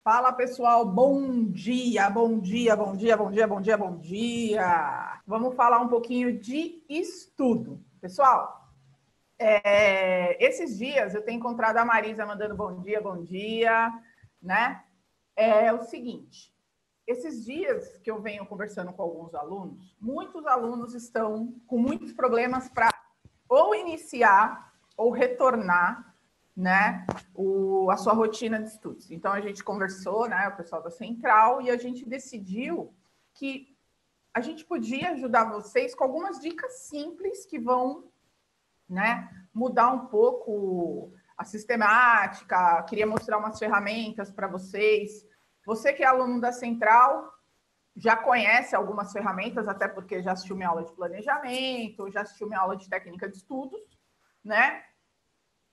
Fala, pessoal, bom dia, bom dia, bom dia, bom dia, bom dia, bom dia. Vamos falar um pouquinho de estudo. Pessoal, esses dias eu tenho encontrado a Marisa mandando bom dia, né? É o seguinte, esses dias que eu venho conversando com alguns alunos, muitos alunos estão com muitos problemas para ou iniciar ou retornar, né, a sua rotina de estudos. Então, a gente conversou, né, o pessoal da Central, e a gente decidiu que a gente podia ajudar vocês com algumas dicas simples que vão, né, mudar um pouco a sistemática. Queria mostrar umas ferramentas para vocês. Você que é aluno da Central, já conhece algumas ferramentas, até porque já assistiu minha aula de planejamento, já assistiu minha aula de técnica de estudos, né?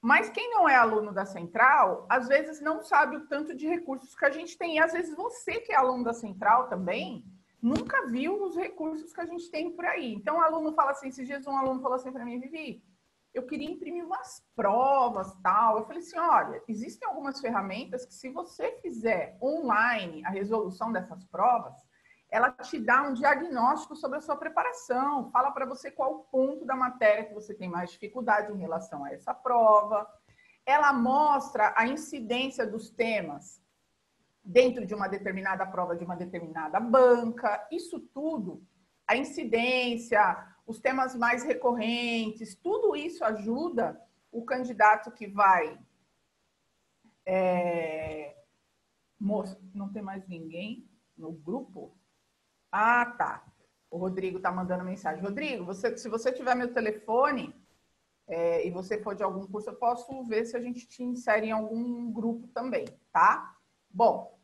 Mas quem não é aluno da Central, às vezes não sabe o tanto de recursos que a gente tem. E às vezes você que é aluno da Central também, nunca viu os recursos que a gente tem por aí. Então o aluno fala assim, esses dias um aluno falou assim para mim, Vivi, eu queria imprimir umas provas, tal. Eu falei assim, olha, existem algumas ferramentas que se você fizer online a resolução dessas provas, ela te dá um diagnóstico sobre a sua preparação, fala para você qual ponto da matéria que você tem mais dificuldade em relação a essa prova. Ela mostra a incidência dos temas dentro de uma determinada prova, de uma determinada banca. Isso tudo, a incidência, os temas mais recorrentes, tudo isso ajuda o candidato que vai... Não tem mais ninguém no grupo? Ah, tá. O Rodrigo tá mandando mensagem. Rodrigo, se você tiver meu telefone e você for de algum curso, eu posso ver se a gente te insere em algum grupo também, tá? Bom,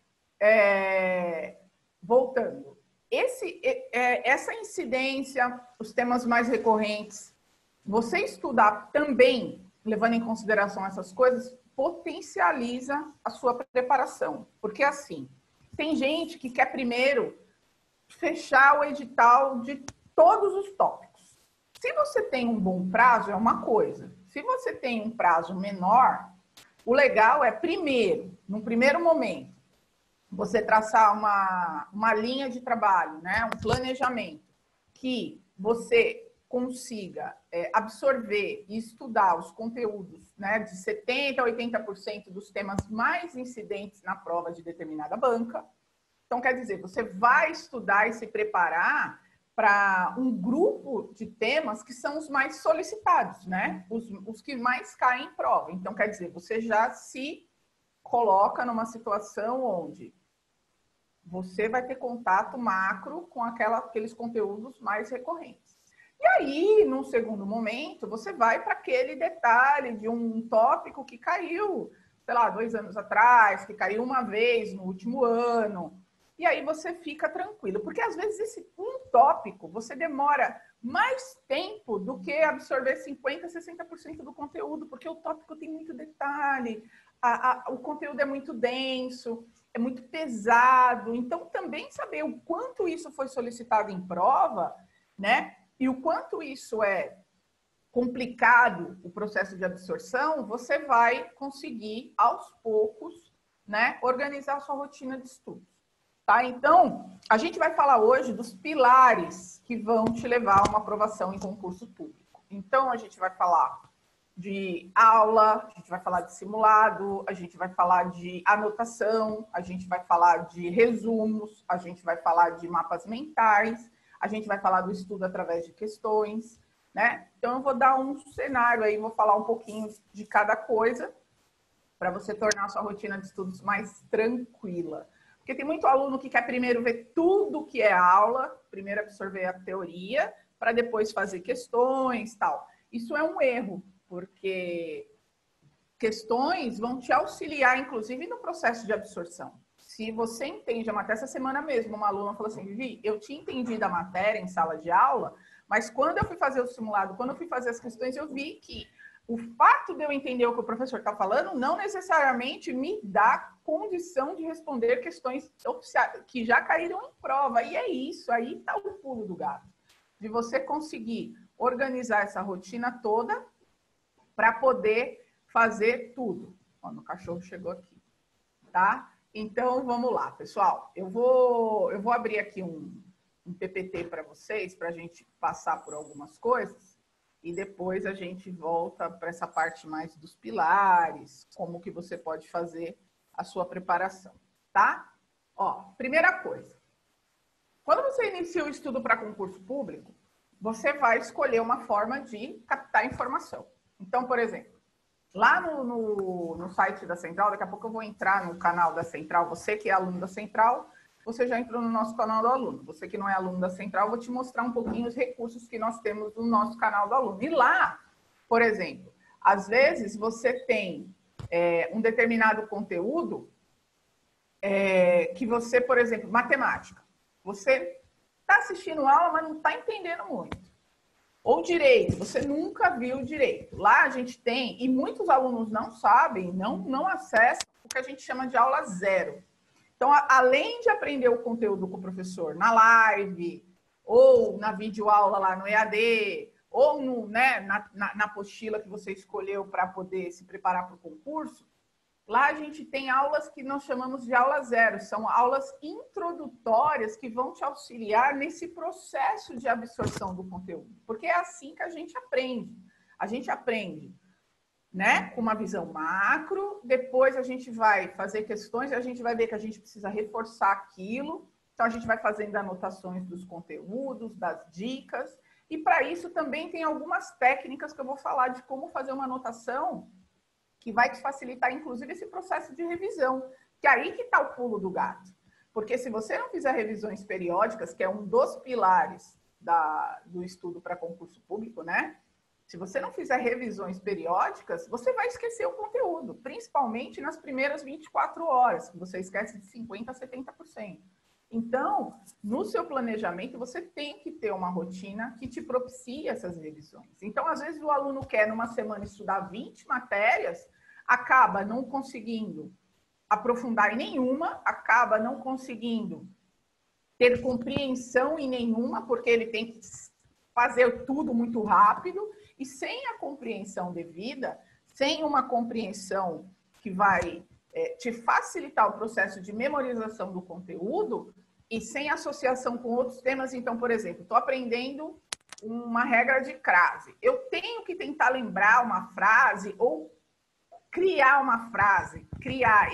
voltando. Essa incidência, os temas mais recorrentes, você estudar também, levando em consideração essas coisas, potencializa a sua preparação. Porque, assim, tem gente que quer primeiro fechar o edital de todos os tópicos. Se você tem um bom prazo, é uma coisa. Se você tem um prazo menor, o legal é, primeiro, num primeiro momento, você traçar uma linha de trabalho, né? Um planejamento que você consiga absorver e estudar os conteúdos, né, de 70% a 80% dos temas mais incidentes na prova de determinada banca. Então, quer dizer, você vai estudar e se preparar para um grupo de temas que são os mais solicitados, né? Os que mais caem em prova. Então, quer dizer, você já se coloca numa situação onde você vai ter contato macro com aqueles conteúdos mais recorrentes. E aí, num segundo momento, você vai para aquele detalhe de um tópico que caiu, sei lá, 2 anos atrás, que caiu uma vez no último ano. E aí você fica tranquilo, porque às vezes esse um tópico você demora mais tempo do que absorver 50%, 60% do conteúdo, porque o tópico tem muito detalhe, o conteúdo é muito denso, é muito pesado. Então, também saber o quanto isso foi solicitado em prova, né? E o quanto isso é complicado, o processo de absorção, você vai conseguir, aos poucos, né, organizar a sua rotina de estudos. Tá? Então, a gente vai falar hoje dos pilares que vão te levar a uma aprovação em concurso público. Então, a gente vai falar de aula, a gente vai falar de simulado, a gente vai falar de anotação, a gente vai falar de resumos, a gente vai falar de mapas mentais, a gente vai falar do estudo através de questões, né? Então, eu vou dar um cenário aí, vou falar um pouquinho de cada coisa para você tornar a sua rotina de estudos mais tranquila. Porque tem muito aluno que quer primeiro ver tudo que é aula, primeiro absorver a teoria, para depois fazer questões e tal. Isso é um erro, porque questões vão te auxiliar, inclusive, no processo de absorção. Se você entende a matéria, essa semana mesmo, uma aluna falou assim, Vivi, eu tinha entendido a matéria em sala de aula, mas quando eu fui fazer o simulado, quando eu fui fazer as questões, eu vi que o fato de eu entender o que o professor está falando não necessariamente me dá condição de responder questões que já caíram em prova. E é isso, aí está o pulo do gato. De você conseguir organizar essa rotina toda para poder fazer tudo. Ó, meu cachorro chegou aqui, tá? Então, vamos lá, pessoal. Eu vou abrir aqui um PPT para vocês, para a gente passar por algumas coisas, e depois a gente volta para essa parte mais dos pilares, como que você pode fazer a sua preparação, tá? Ó, primeira coisa. Quando você inicia o estudo para concurso público, você vai escolher uma forma de captar informação. Então, por exemplo, lá no site da Central, daqui a pouco eu vou entrar no canal da Central, você que é aluno da Central, você já entrou no nosso canal do aluno. Você que não é aluno da Central, eu vou te mostrar um pouquinho os recursos que nós temos no nosso canal do aluno. E lá, por exemplo, às vezes você tem um determinado conteúdo que você, por exemplo, matemática. Você está assistindo aula, mas não está entendendo muito. Ou direito, você nunca viu direito. Lá a gente tem, e muitos alunos não sabem, não acessam o que a gente chama de aula zero. Então, além de aprender o conteúdo com o professor na live, ou na videoaula lá no EAD, ou na apostila que você escolheu para poder se preparar para o concurso, lá a gente tem aulas que nós chamamos de aula zero. São aulas introdutórias que vão te auxiliar nesse processo de absorção do conteúdo. Porque é assim que a gente aprende. A gente aprende, né, com uma visão macro, depois a gente vai fazer questões e a gente vai ver que a gente precisa reforçar aquilo. Então, a gente vai fazendo anotações dos conteúdos, das dicas. E para isso também tem algumas técnicas que eu vou falar de como fazer uma anotação que vai te facilitar, inclusive, esse processo de revisão. Que é aí que está o pulo do gato. Porque se você não fizer revisões periódicas, que é um dos pilares do estudo para concurso público, né? Se você não fizer revisões periódicas, você vai esquecer o conteúdo, principalmente nas primeiras 24 horas, que você esquece de 50% a 70%. Então, no seu planejamento, você tem que ter uma rotina que te propicie essas revisões. Então, às vezes, o aluno quer, numa semana, estudar 20 matérias, acaba não conseguindo aprofundar em nenhuma, acaba não conseguindo ter compreensão em nenhuma, porque ele tem que fazer tudo muito rápido, e sem a compreensão devida, sem uma compreensão que vai te facilitar o processo de memorização do conteúdo, e sem associação com outros temas. Então, por exemplo, estou aprendendo uma regra de crase. Eu tenho que tentar lembrar uma frase ou criar uma frase, criar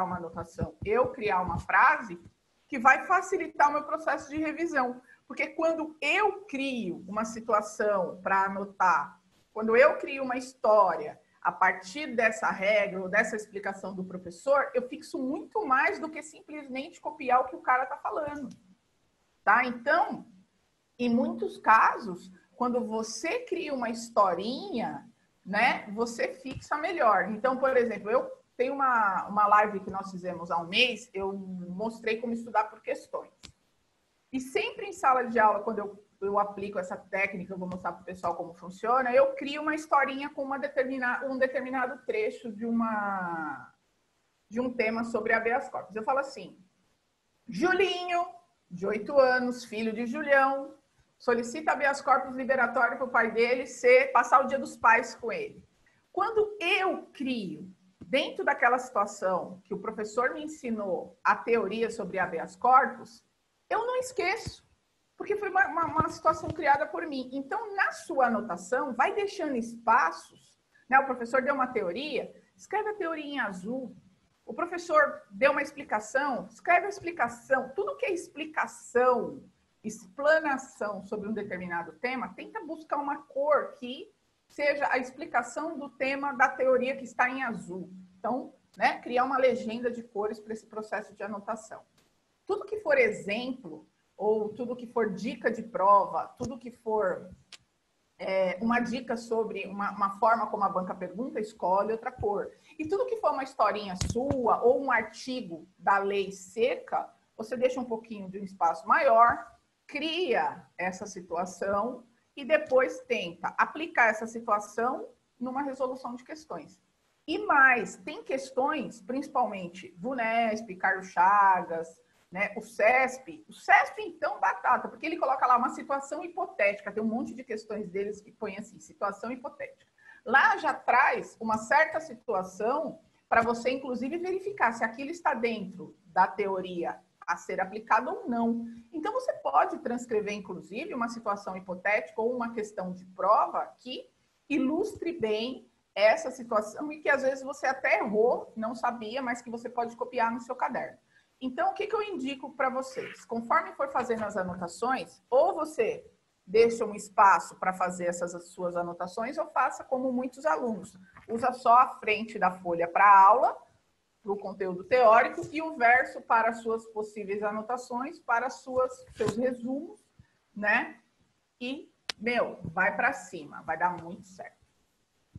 uma anotação, criar uma frase que vai facilitar o meu processo de revisão. Porque quando eu crio uma situação para anotar, quando eu crio uma história a partir dessa regra ou dessa explicação do professor, eu fixo muito mais do que simplesmente copiar o que o cara está falando. Tá? Então, em muitos casos, quando você cria uma historinha, né, você fixa melhor. Então, por exemplo, eu tenho uma live que nós fizemos há um mês, eu mostrei como estudar por questões. E sempre em sala de aula, quando eu aplico essa técnica, eu vou mostrar para o pessoal como funciona, eu crio uma historinha com um determinado trecho de um tema sobre habeas corpus. Eu falo assim, Julinho, de 8 anos, filho de Julião, solicita habeas corpus liberatório para o pai dele passar o dia dos pais com ele. Quando eu crio, dentro daquela situação que o professor me ensinou a teoria sobre habeas corpus, eu não esqueço, porque foi uma situação criada por mim. Então, na sua anotação, vai deixando espaços, né? O professor deu uma teoria, escreve a teoria em azul. O professor deu uma explicação, escreve a explicação. Tudo que é explicação, explanação sobre um determinado tema, tenta buscar uma cor que seja a explicação do tema da teoria que está em azul. Então, né, criar uma legenda de cores para esse processo de anotação. Tudo que for exemplo, ou tudo que for dica de prova, tudo que for uma dica sobre uma forma como a banca pergunta, escolhe outra cor. E tudo que for uma historinha sua ou um artigo da lei seca, você deixa um pouquinho de um espaço maior, cria essa situação e depois tenta aplicar essa situação numa resolução de questões. E mais, tem questões, principalmente VUNESP, Carlos Chagas, né, o CESP, então, batata, porque ele coloca lá uma situação hipotética, tem um monte de questões deles que põem assim, situação hipotética. Lá já traz uma certa situação para você, inclusive, verificar se aquilo está dentro da teoria a ser aplicado ou não. Então, você pode transcrever, inclusive, uma situação hipotética ou uma questão de prova que ilustre bem essa situação e que, às vezes, você até errou, não sabia, mas que você pode copiar no seu caderno. Então, o que eu indico para vocês? Conforme for fazendo as anotações, ou você deixa um espaço para fazer essas suas anotações, ou faça como muitos alunos. Usa só a frente da folha para a aula, para o conteúdo teórico, e o verso para as suas possíveis anotações, para seus resumos, né? E, vai para cima, vai dar muito certo.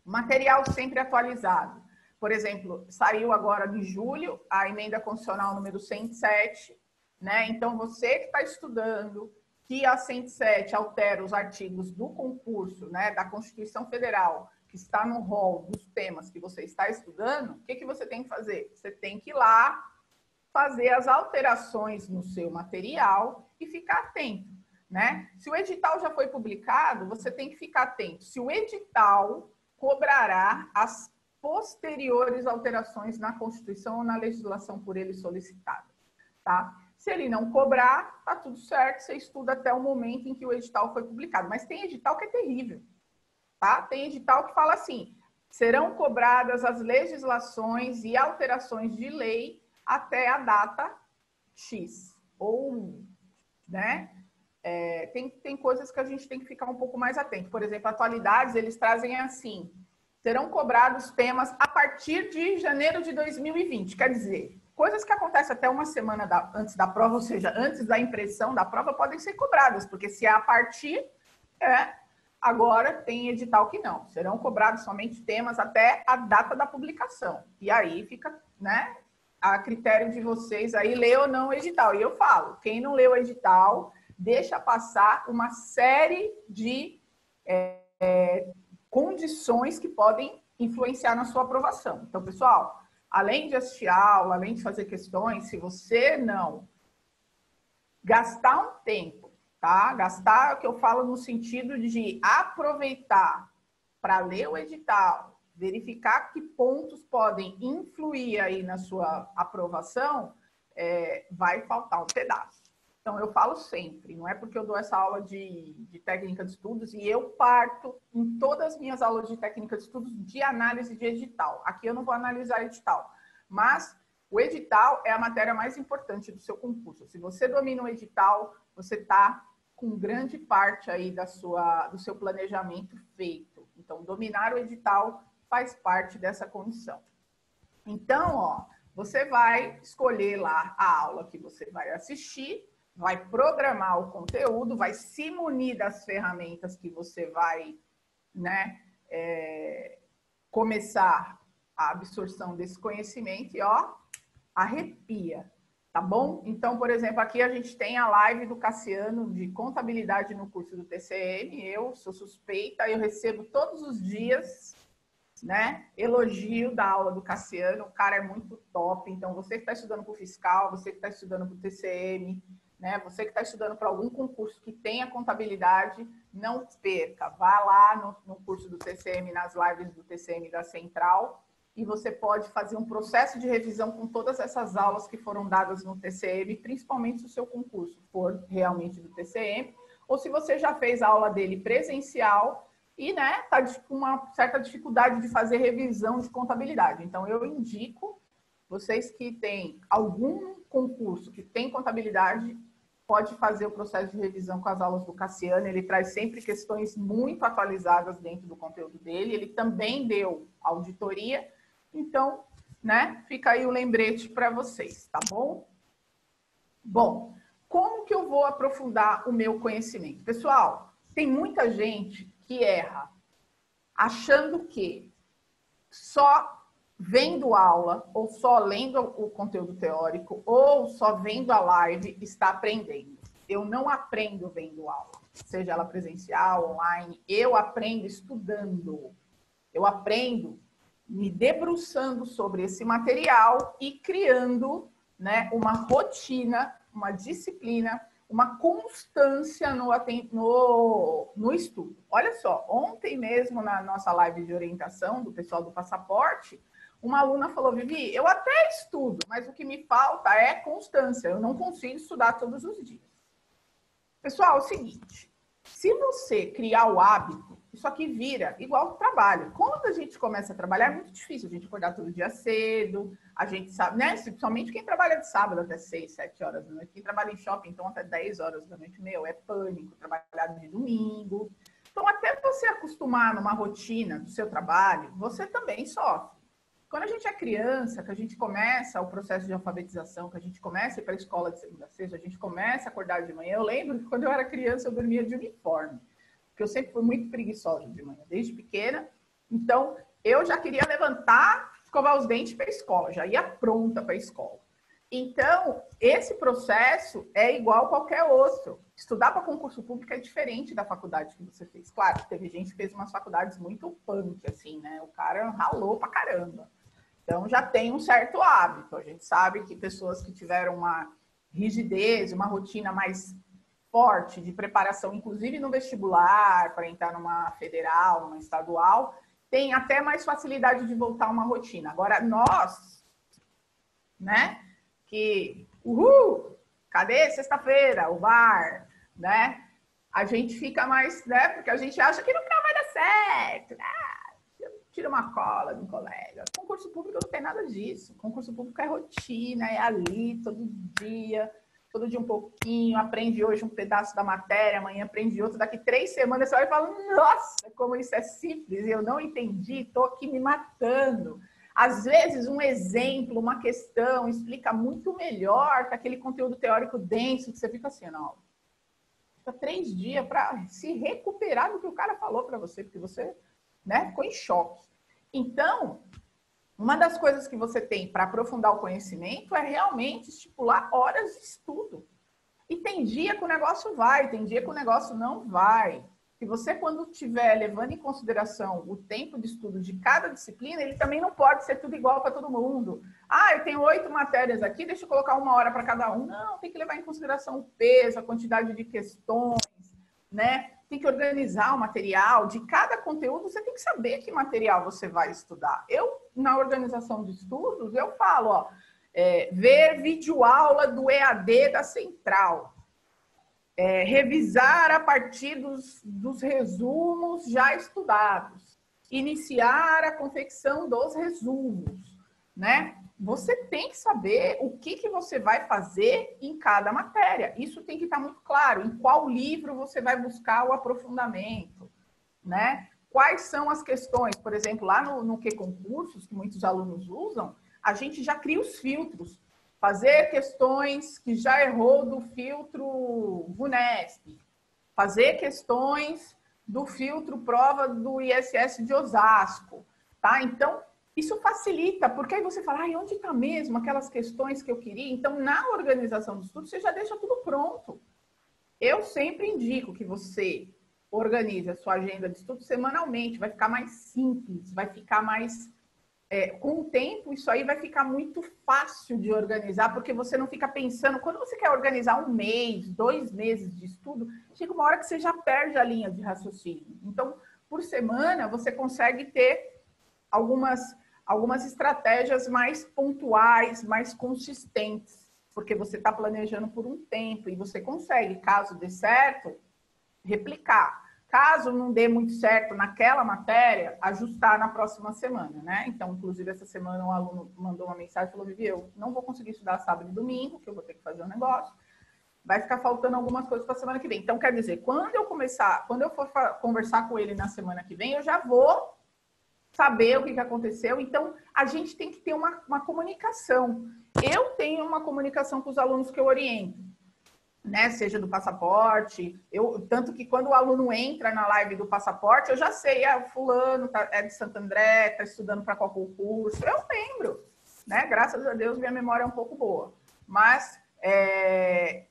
Material sempre atualizado. Por exemplo, saiu agora de julho a emenda constitucional número 107, né? Então, você que está estudando que a 107 altera os artigos do concurso, né, da Constituição Federal, que está no rol dos temas que você está estudando, o que você tem que fazer? Você tem que ir lá fazer as alterações no seu material e ficar atento, né? Se o edital já foi publicado, você tem que ficar atento. Se o edital cobrará as posteriores alterações na Constituição ou na legislação por ele solicitada, tá? Se ele não cobrar, tá tudo certo, você estuda até o momento em que o edital foi publicado. Mas tem edital que é terrível, tá? Tem edital que fala assim, serão cobradas as legislações e alterações de lei até a data X. Ou, né? Tem coisas que a gente tem que ficar um pouco mais atento. Por exemplo, atualidades, eles trazem assim, serão cobrados temas a partir de janeiro de 2020. Quer dizer, coisas que acontecem até uma semana antes da prova, ou seja, antes da impressão da prova, podem ser cobradas, porque se é a partir, agora tem edital que não. Serão cobrados somente temas até a data da publicação. E aí fica, né, a critério de vocês aí ler ou não o edital. E eu falo, quem não leu o edital, deixa passar uma série de condições que podem influenciar na sua aprovação. Então, pessoal, além de assistir aula, além de fazer questões, se você não gastar um tempo, tá? Gastar o que eu falo no sentido de aproveitar para ler o edital, verificar que pontos podem influir aí na sua aprovação, vai faltar um pedaço. Então, eu falo sempre, não é porque eu dou essa aula de técnica de estudos e eu parto em todas as minhas aulas de técnica de estudos de análise de edital. Aqui eu não vou analisar edital, mas o edital é a matéria mais importante do seu concurso. Se você domina o edital, você está com grande parte aí do seu planejamento feito. Então, dominar o edital faz parte dessa condição. Então, ó, você vai escolher lá a aula que você vai assistir, vai programar o conteúdo, vai se munir das ferramentas que você vai, né, começar a absorção desse conhecimento e, ó, arrepia, tá bom? Então, por exemplo, aqui a gente tem a live do Cassiano de contabilidade no curso do TCM, eu sou suspeita, eu recebo todos os dias, né, elogio da aula do Cassiano, o cara é muito top, então você que está estudando para o fiscal, você que está estudando para o TCM, né? Você que está estudando para algum concurso que tenha contabilidade, não perca. Vá lá no curso do TCM, nas lives do TCM da Central, e você pode fazer um processo de revisão com todas essas aulas que foram dadas no TCM, principalmente se o seu concurso for realmente do TCM, ou se você já fez a aula dele presencial e, né, está com uma certa dificuldade de fazer revisão de contabilidade. Então, eu indico vocês que têm algum concurso que tem contabilidade, pode fazer o processo de revisão com as aulas do Cassiano. Ele traz sempre questões muito atualizadas dentro do conteúdo dele. Ele também deu auditoria. Então, né, fica aí o lembrete para vocês, tá bom? Bom, como que eu vou aprofundar o meu conhecimento? Pessoal, tem muita gente que erra achando que só vendo aula, ou só lendo o conteúdo teórico, ou só vendo a live, está aprendendo. Eu não aprendo vendo aula, seja ela presencial, online, eu aprendo estudando. Eu aprendo me debruçando sobre esse material e criando, né, uma rotina, uma disciplina, uma constância no estudo. Olha só, ontem mesmo na nossa live de orientação do pessoal do Passaporte, Uma aluna falou, Vivi, eu até estudo, mas o que me falta é constância. Eu não consigo estudar todos os dias. Pessoal, é o seguinte, se você criar o hábito, isso aqui vira igual o trabalho. Quando a gente começa a trabalhar, é muito difícil a gente acordar todo dia cedo, a gente sabe, né? Principalmente quem trabalha de sábado até 6, 7 horas da noite, quem trabalha em shopping, então até 10 horas da noite, meu, é pânico, trabalhar de domingo. Então, até você acostumar numa rotina do seu trabalho, você também sofre. Quando a gente é criança, que a gente começa o processo de alfabetização, que a gente começa a ir para a escola de segunda a sexta, a gente começa a acordar de manhã. Eu lembro que quando eu era criança, eu dormia de uniforme, porque eu sempre fui muito preguiçosa de manhã, desde pequena. Então, eu já queria levantar, escovar os dentes para a escola, já ia pronta para a escola. Então, esse processo é igual a qualquer outro. Estudar para concurso público é diferente da faculdade que você fez. Claro, teve gente que fez umas faculdades muito punk, assim, né? O cara ralou pra caramba. Então, já tem um certo hábito. A gente sabe que pessoas que tiveram uma rigidez, uma rotina mais forte de preparação, inclusive no vestibular, para entrar numa federal, numa estadual, tem até mais facilidade de voltar a uma rotina. Agora, nós, né, que, cadê sexta-feira, o bar, né? A gente fica mais, né, porque a gente acha que nunca vai dar certo, né? Tira uma cola de um colega. Concurso público não tem nada disso. Concurso público é rotina, é ali, todo dia um pouquinho, aprende hoje um pedaço da matéria, amanhã aprende outro, daqui 3 semanas você vai e fala, nossa, como isso é simples, eu não entendi, estou aqui me matando. Às vezes, um exemplo, uma questão, explica muito melhor que aquele conteúdo teórico denso, que você fica assim, não, fica 3 dias para se recuperar do que o cara falou para você, porque você, né, ficou em choque. Então, uma das coisas que você tem para aprofundar o conhecimento é realmente estipular horas de estudo. E tem dia que o negócio vai, tem dia que o negócio não vai. Que você, quando estiver levando em consideração o tempo de estudo de cada disciplina, ele também não pode ser tudo igual para todo mundo. Ah, eu tenho 8 matérias aqui, deixa eu colocar 1 hora para cada um. Não, tem que levar em consideração o peso, a quantidade de questões, né? Tem que organizar o material de cada conteúdo, você tem que saber que material você vai estudar. Eu, na organização de estudos, eu falo, ó, ver videoaula do EAD da Central, revisar a partir dos resumos já estudados, iniciar a confecção dos resumos, né? Você tem que saber o que você vai fazer em cada matéria. Isso tem que estar muito claro. Em qual livro você vai buscar o aprofundamento, né? Quais são as questões? Por exemplo, lá no Que Concursos, que muitos alunos usam, a gente já cria os filtros. Fazer questões que já errou do filtro VUNESP. Fazer questões do filtro prova do ISS de Osasco. Tá? Então, isso facilita, porque aí você fala, onde está mesmo aquelas questões que eu queria? Então, na organização do estudo, você já deixa tudo pronto. Eu sempre indico que você organize a sua agenda de estudo semanalmente, vai ficar mais simples, vai ficar mais... com o tempo, isso aí vai ficar muito fácil de organizar, porque você não fica pensando... Quando você quer organizar 1 mês, 2 meses de estudo, chega uma hora que você já perde a linha de raciocínio. Então, por semana, você consegue ter algumas estratégias mais pontuais, mais consistentes, porque você está planejando por um tempo e você consegue, caso dê certo, replicar. Caso não dê muito certo naquela matéria, ajustar na próxima semana, né? Então, inclusive, essa semana um aluno mandou uma mensagem e falou, Vivi, eu não vou conseguir estudar sábado e domingo, que eu vou ter que fazer um negócio, vai ficar faltando algumas coisas para a semana que vem. Então, quer dizer, quando eu for conversar com ele na semana que vem, eu já vou saber o que aconteceu. Então, a gente tem que ter uma comunicação. Eu tenho uma comunicação com os alunos que eu oriento, né? Seja do passaporte, tanto que quando o aluno entra na live do passaporte, eu já sei, o fulano é de Santo André, está estudando para qual concurso, eu lembro, né? Graças a Deus, minha memória é um pouco boa. Mas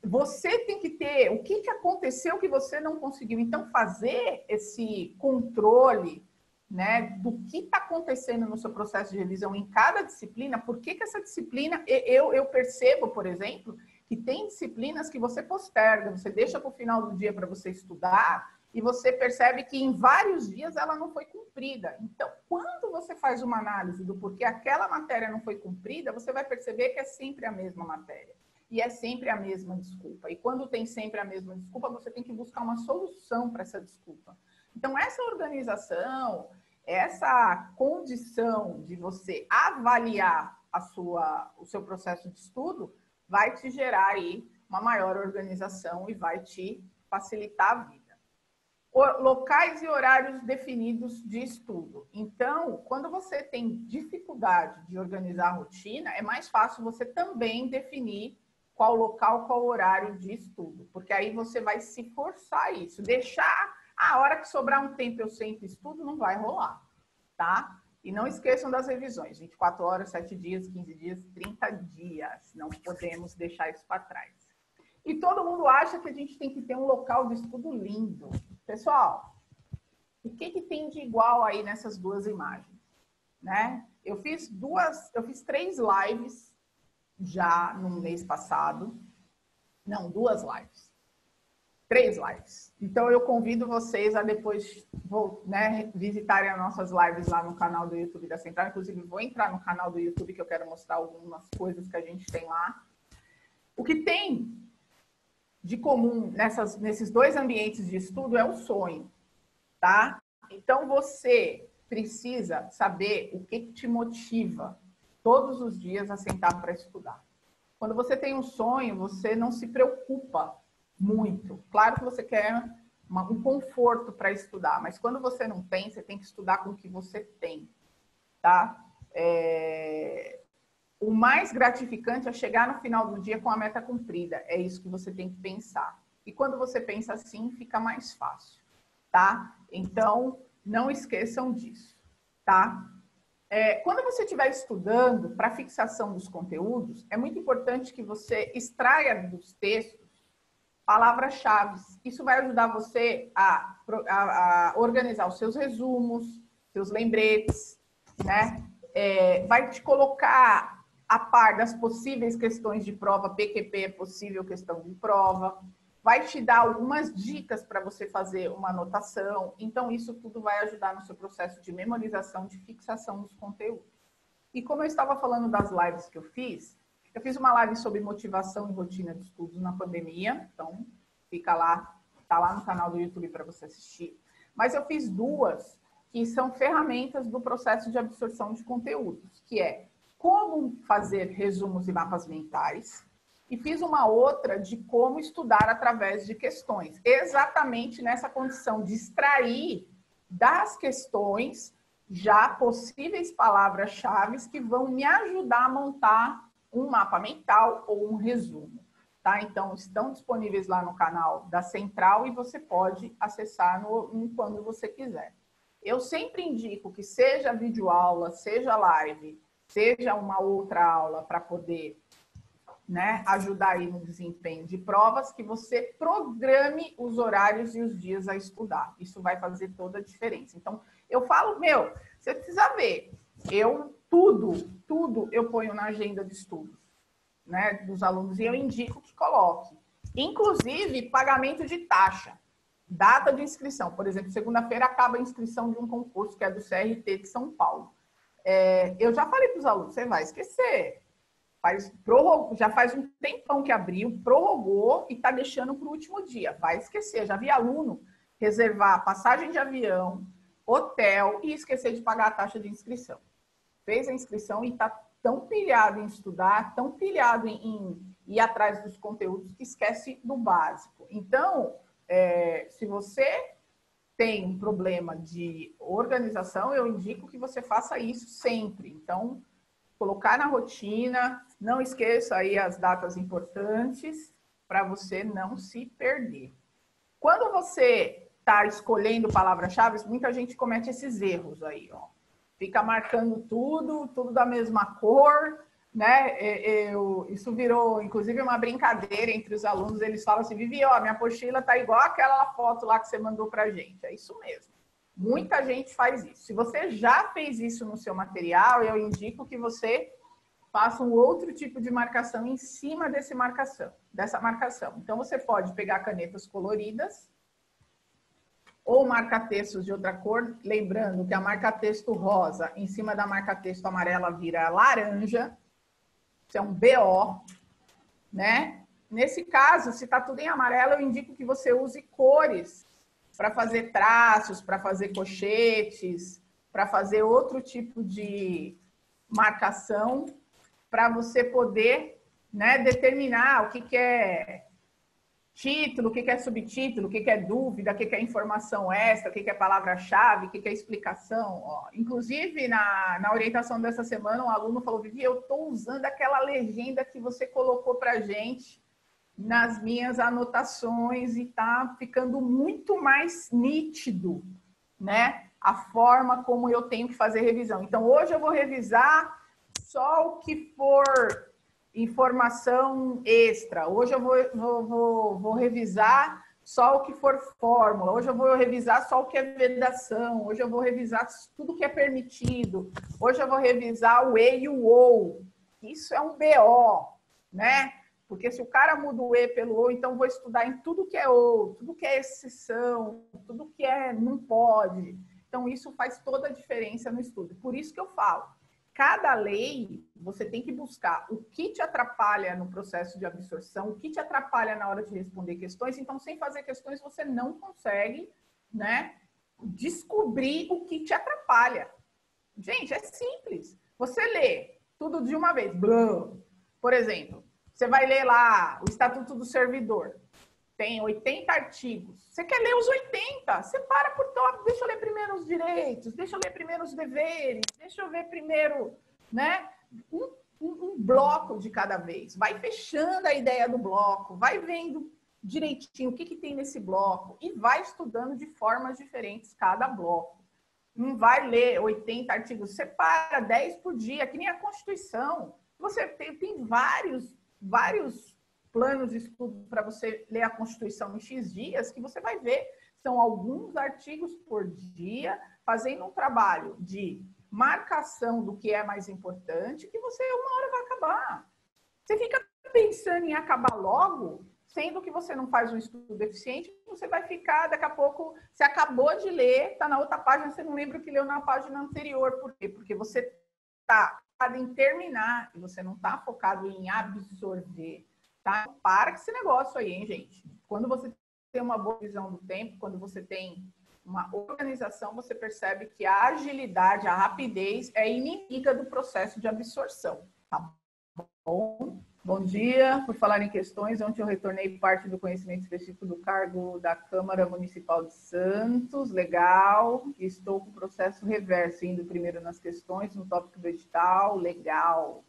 você tem que ter o que aconteceu que você não conseguiu. Então, fazer esse controle, né, do que está acontecendo no seu processo de revisão em cada disciplina, por que essa disciplina, eu percebo, por exemplo, que tem disciplinas que você posterga, você deixa para o final do dia para você estudar e você percebe que em vários dias ela não foi cumprida. Então, quando você faz uma análise do porquê aquela matéria não foi cumprida, você vai perceber que é sempre a mesma matéria. E é sempre a mesma desculpa. E quando tem sempre a mesma desculpa, você tem que buscar uma solução para essa desculpa. Então, essa organização, essa condição de você avaliar o seu processo de estudo, vai te gerar aí uma maior organização e vai te facilitar a vida. Locais e horários definidos de estudo. Então, quando você tem dificuldade de organizar a rotina, é mais fácil você também definir qual local, qual horário de estudo, porque aí você vai se forçar a isso. Deixar a hora que sobrar um tempo eu sempre estudo, não vai rolar, tá? E não esqueçam das revisões, 24 horas, 7 dias, 15 dias, 30 dias. Não podemos deixar isso para trás. E todo mundo acha que a gente tem que ter um local de estudo lindo. Pessoal, o que tem de igual aí nessas duas imagens? Né? Eu fiz 3 lives já no mês passado. Não, 2 lives. 3 lives. Então, eu convido vocês a depois visitarem as nossas lives lá no canal do YouTube da Central. Inclusive, vou entrar no canal do YouTube que eu quero mostrar algumas coisas que a gente tem lá. O que tem de comum nesses 2 ambientes de estudo é o sonho, tá? Então, você precisa saber o que te motiva todos os dias a sentar para estudar. Quando você tem um sonho, você não se preocupa muito. Claro que você quer um conforto para estudar, mas quando você não tem, você tem que estudar com o que você tem, tá? O mais gratificante é chegar no final do dia com a meta cumprida. É isso que você tem que pensar. E quando você pensa assim, fica mais fácil, tá? Então, não esqueçam disso, tá? Quando você estiver estudando para fixação dos conteúdos, é muito importante que você extraia dos textos palavras-chave. Isso vai ajudar você a organizar os seus resumos, seus lembretes, né? Vai te colocar a par das possíveis questões de prova, PQP é possível questão de prova, vai te dar algumas dicas para você fazer uma anotação. Então, isso tudo vai ajudar no seu processo de memorização, de fixação dos conteúdos. E como eu estava falando das lives que eu fiz uma live sobre motivação e rotina de estudos na pandemia, então fica lá, tá lá no canal do YouTube para você assistir. Mas eu fiz 2 que são ferramentas do processo de absorção de conteúdos, que é como fazer resumos e mapas mentais, e fiz uma outra de como estudar através de questões, exatamente nessa condição de extrair das questões já possíveis palavras-chave que vão me ajudar a montar um mapa mental ou um resumo, tá? Então, estão disponíveis lá no canal da Central e você pode acessar quando você quiser. Eu sempre indico que seja videoaula, seja live, seja uma outra aula para poder, né, ajudar aí no desempenho de provas, que você programe os horários e os dias a estudar. Isso vai fazer toda a diferença. Então, eu falo, você precisa ver, tudo eu ponho na agenda de estudos, né, dos alunos, e eu indico que coloque. Inclusive, pagamento de taxa, data de inscrição. Por exemplo, segunda-feira acaba a inscrição de um concurso que é do CRT de São Paulo. Eu já falei para os alunos, você vai esquecer. Já faz um tempão que abriu, prorrogou e está deixando para o último dia. Vai esquecer. Já vi aluno reservar passagem de avião, hotel e esquecer de pagar a taxa de inscrição. Fez a inscrição e está tão pilhado em estudar, tão pilhado em ir atrás dos conteúdos que esquece do básico. Então, se você tem um problema de organização, eu indico que você faça isso sempre. Então, colocar na rotina, não esqueça aí as datas importantes para você não se perder. Quando você está escolhendo palavras-chave, muita gente comete esses erros aí, ó. Fica marcando tudo da mesma cor, né? Isso virou, inclusive, uma brincadeira entre os alunos. Eles falam assim, Vivi, ó, minha apostila tá igual aquela foto lá que você mandou pra gente. É isso mesmo. Muita gente faz isso. Se você já fez isso no seu material, eu indico que você faça um outro tipo de marcação em cima dessa marcação. Então, você pode pegar canetas coloridas ou marca-textos de outra cor, lembrando que a marca-texto rosa em cima da marca-texto amarela vira laranja, isso é um BO, né? Nesse caso, se está tudo em amarelo, eu indico que você use cores para fazer traços, para fazer cochetes, para fazer outro tipo de marcação, para você poder, né, determinar o que é título, o que é subtítulo, o que é dúvida, o que é informação extra, o que é palavra-chave, o que é explicação. Ó, inclusive, na orientação dessa semana, um aluno falou, Vivi, eu estou usando aquela legenda que você colocou para a gente nas minhas anotações e está ficando muito mais nítido, né? A forma como eu tenho que fazer revisão. Então, hoje eu vou revisar só o que for informação extra. Hoje eu vou revisar só o que for fórmula. Hoje eu vou revisar só o que é vedação. Hoje eu vou revisar tudo que é permitido. Hoje eu vou revisar o E e o OU. Isso é um BO, né? Porque se o cara muda o E pelo OU, então eu vou estudar em tudo que é OU, tudo que é exceção, tudo que é não pode. Então isso faz toda a diferença no estudo. Por isso que eu falo, cada lei, você tem que buscar o que te atrapalha no processo de absorção, o que te atrapalha na hora de responder questões. Então, sem fazer questões, você não consegue, né, descobrir o que te atrapalha. Gente, é simples. Você lê tudo de uma vez. Por exemplo, você vai ler lá o Estatuto do Servidor. Tem 80 artigos. Você quer ler os 80? Você para por tópico. Deixa eu ler primeiro os direitos, deixa eu ler primeiro os deveres, deixa eu ver primeiro, né, um bloco de cada vez. Vai fechando a ideia do bloco, vai vendo direitinho o que tem nesse bloco e vai estudando de formas diferentes cada bloco. Não vai ler 80 artigos, separa 10 por dia, que nem a Constituição. Você tem vários planos de estudo para você ler a Constituição em X dias, que você vai ver, são alguns artigos por dia, fazendo um trabalho de marcação do que é mais importante, que você uma hora vai acabar. Você fica pensando em acabar logo, sendo que você não faz um estudo eficiente, você vai ficar, daqui a pouco, você acabou de ler, está na outra página, você não lembra o que leu na página anterior. Por quê? Porque você está focado em terminar, e você não está focado em absorver. Tá? Para com esse negócio aí, hein, gente? Quando você tem uma boa visão do tempo, quando você tem uma organização, você percebe que a agilidade, a rapidez é inimiga do processo de absorção. Tá bom? Bom dia. Por falar em questões, ontem eu retornei parte do conhecimento específico do cargo da Câmara Municipal de Santos. Legal. Estou com o processo reverso, indo primeiro nas questões, no tópico do edital. Legal.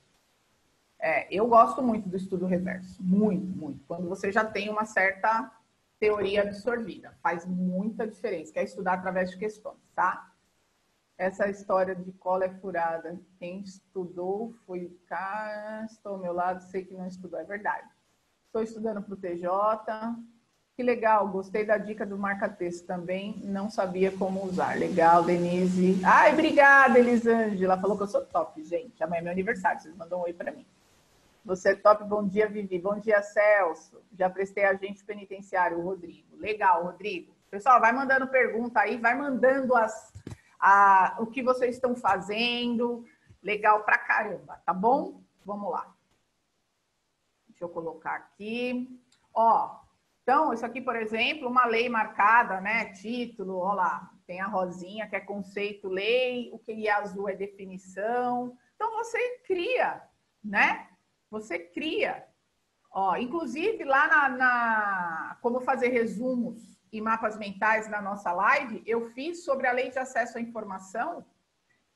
Eu gosto muito do estudo reverso, muito, muito. Quando você já tem uma certa teoria absorvida, faz muita diferença. Quer estudar através de questões, tá? Essa história de cola é furada. Quem estudou foi cá, estou ao meu lado, sei que não estudou, é verdade. Estou estudando para o TJ. Que legal, gostei da dica do marca-texto também, não sabia como usar. Legal, Denise. Ai, obrigada, Elisângela. Falou que eu sou top, gente. Amanhã é meu aniversário, vocês mandam um oi para mim. Você é top, bom dia, Vivi. Bom dia, Celso. Já prestei agente penitenciário, Rodrigo. Legal, Rodrigo. Pessoal, vai mandando pergunta aí, vai mandando o que vocês estão fazendo. Legal pra caramba, tá bom? Vamos lá. Deixa eu colocar aqui. Ó, então, isso aqui, por exemplo, uma lei marcada, né? Título, ó lá. Tem a rosinha, que é conceito, lei. O que é azul é definição. Então, você cria, né? Você cria. Ó, inclusive, lá como fazer resumos e mapas mentais na nossa live, eu fiz sobre a Lei de Acesso à Informação,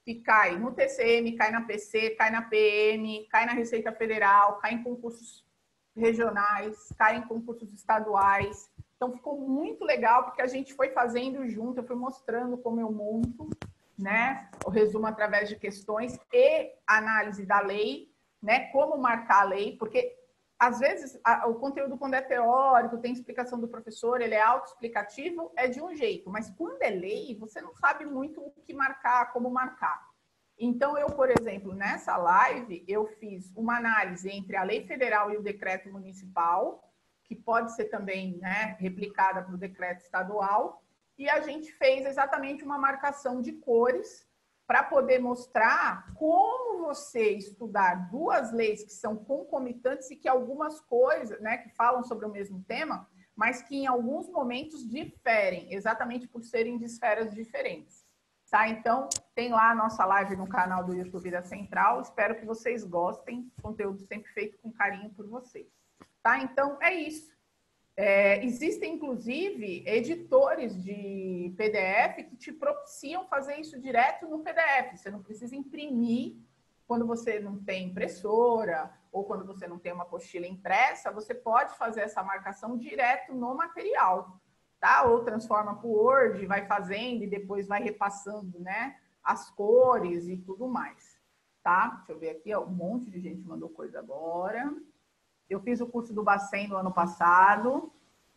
que cai no TCM, cai na PC, cai na PM, cai na Receita Federal, cai em concursos regionais, cai em concursos estaduais. Então, ficou muito legal, porque a gente foi fazendo junto, eu fui mostrando como eu monto, né, o resumo através de questões e análise da lei, né, como marcar a lei, porque às vezes o conteúdo, quando é teórico, tem explicação do professor, ele é autoexplicativo, é de um jeito, mas quando é lei, você não sabe muito o que marcar, como marcar. Então, eu, por exemplo, nessa live, eu fiz uma análise entre a lei federal e o decreto municipal, que pode ser também, né, replicada para o decreto estadual, e a gente fez exatamente uma marcação de cores para poder mostrar como você estudar duas leis que são concomitantes e que algumas coisas, né, que falam sobre o mesmo tema, mas que em alguns momentos diferem, exatamente por serem de esferas diferentes. Tá? Então, tem lá a nossa live no canal do YouTube da Central. Espero que vocês gostem. Conteúdo sempre feito com carinho por vocês. Tá? Então, é isso. Existem, inclusive, editores de PDF que te propiciam fazer isso direto no PDF. Você não precisa imprimir quando você não tem impressora ou quando você não tem uma apostila impressa, você pode fazer essa marcação direto no material, tá? Ou transforma para o Word, vai fazendo e depois vai repassando, né, as cores e tudo mais, tá? Deixa eu ver aqui, ó, um monte de gente mandou coisa agora. Eu fiz o curso do Bacen no ano passado.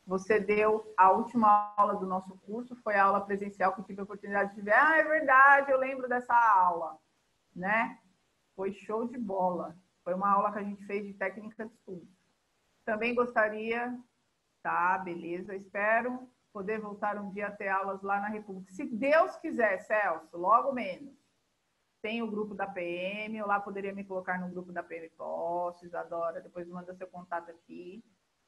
Você deu a última aula do nosso curso, foi a aula presencial que eu tive a oportunidade de ver. Ah, é verdade, eu lembro dessa aula, né? Foi show de bola. Foi uma aula que a gente fez de técnica de estudo. Também gostaria, tá, beleza, espero poder voltar um dia a ter aulas lá na República. Se Deus quiser, Celso, logo menos. Tem o grupo da PM, eu lá poderia me colocar no grupo da PM Posso, Isadora, depois manda seu contato aqui.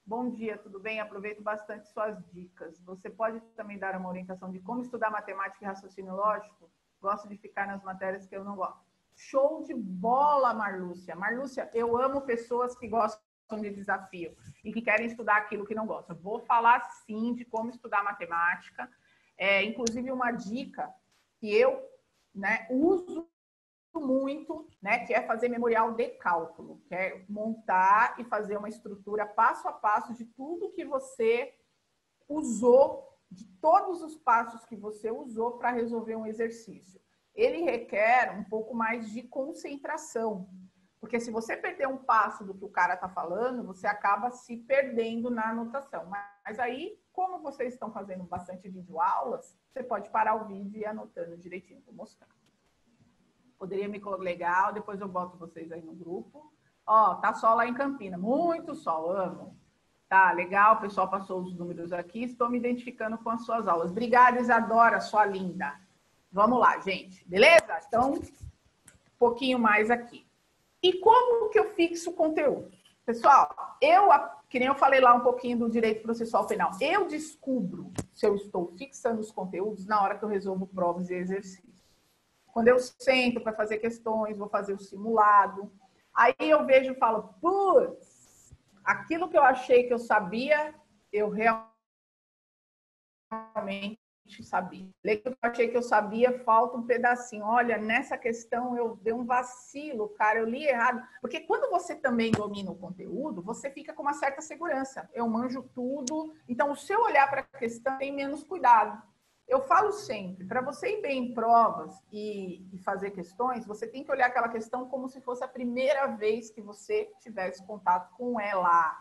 Bom dia, tudo bem? Aproveito bastante suas dicas. Você pode também dar uma orientação de como estudar matemática e raciocínio lógico? Gosto de ficar nas matérias que eu não gosto. Show de bola, Marlúcia. Marlúcia, eu amo pessoas que gostam de desafio e que querem estudar aquilo que não gostam. Vou falar, sim, de como estudar matemática. Inclusive, uma dica que eu, né, uso muito, né, que é fazer memorial de cálculo, que é montar e fazer uma estrutura passo a passo de tudo que você usou, de todos os passos que você usou para resolver um exercício. Ele requer um pouco mais de concentração, porque se você perder um passo do que o cara está falando, você acaba se perdendo na anotação. Mas aí, como vocês estão fazendo bastante videoaulas, você pode parar o vídeo e ir anotando direitinho, vou mostrar. Poderia me colocar legal, depois eu boto vocês aí no grupo. Ó, tá sol lá em Campina, muito sol, amo. Tá, legal, o pessoal passou os números aqui, estou me identificando com as suas aulas. Obrigada, Isadora, sua linda. Vamos lá, gente, beleza? Então, um pouquinho mais aqui. E como que eu fixo o conteúdo? Pessoal, que nem eu falei lá um pouquinho do direito processual penal, eu descubro se eu estou fixando os conteúdos na hora que eu resolvo provas e exercícios. Quando eu sento para fazer questões, vou fazer o simulado, aí eu vejo e falo, putz, aquilo que eu achei que eu sabia, eu realmente sabia. Aquilo que eu achei que eu sabia, falta um pedacinho. Olha, nessa questão eu dei um vacilo, cara, eu li errado. Porque quando você também domina o conteúdo, você fica com uma certa segurança. Eu manjo tudo, então o seu olhar para a questão tem menos cuidado. Eu falo sempre, para você ir bem em provas e fazer questões, você tem que olhar aquela questão como se fosse a primeira vez que você tivesse contato com ela.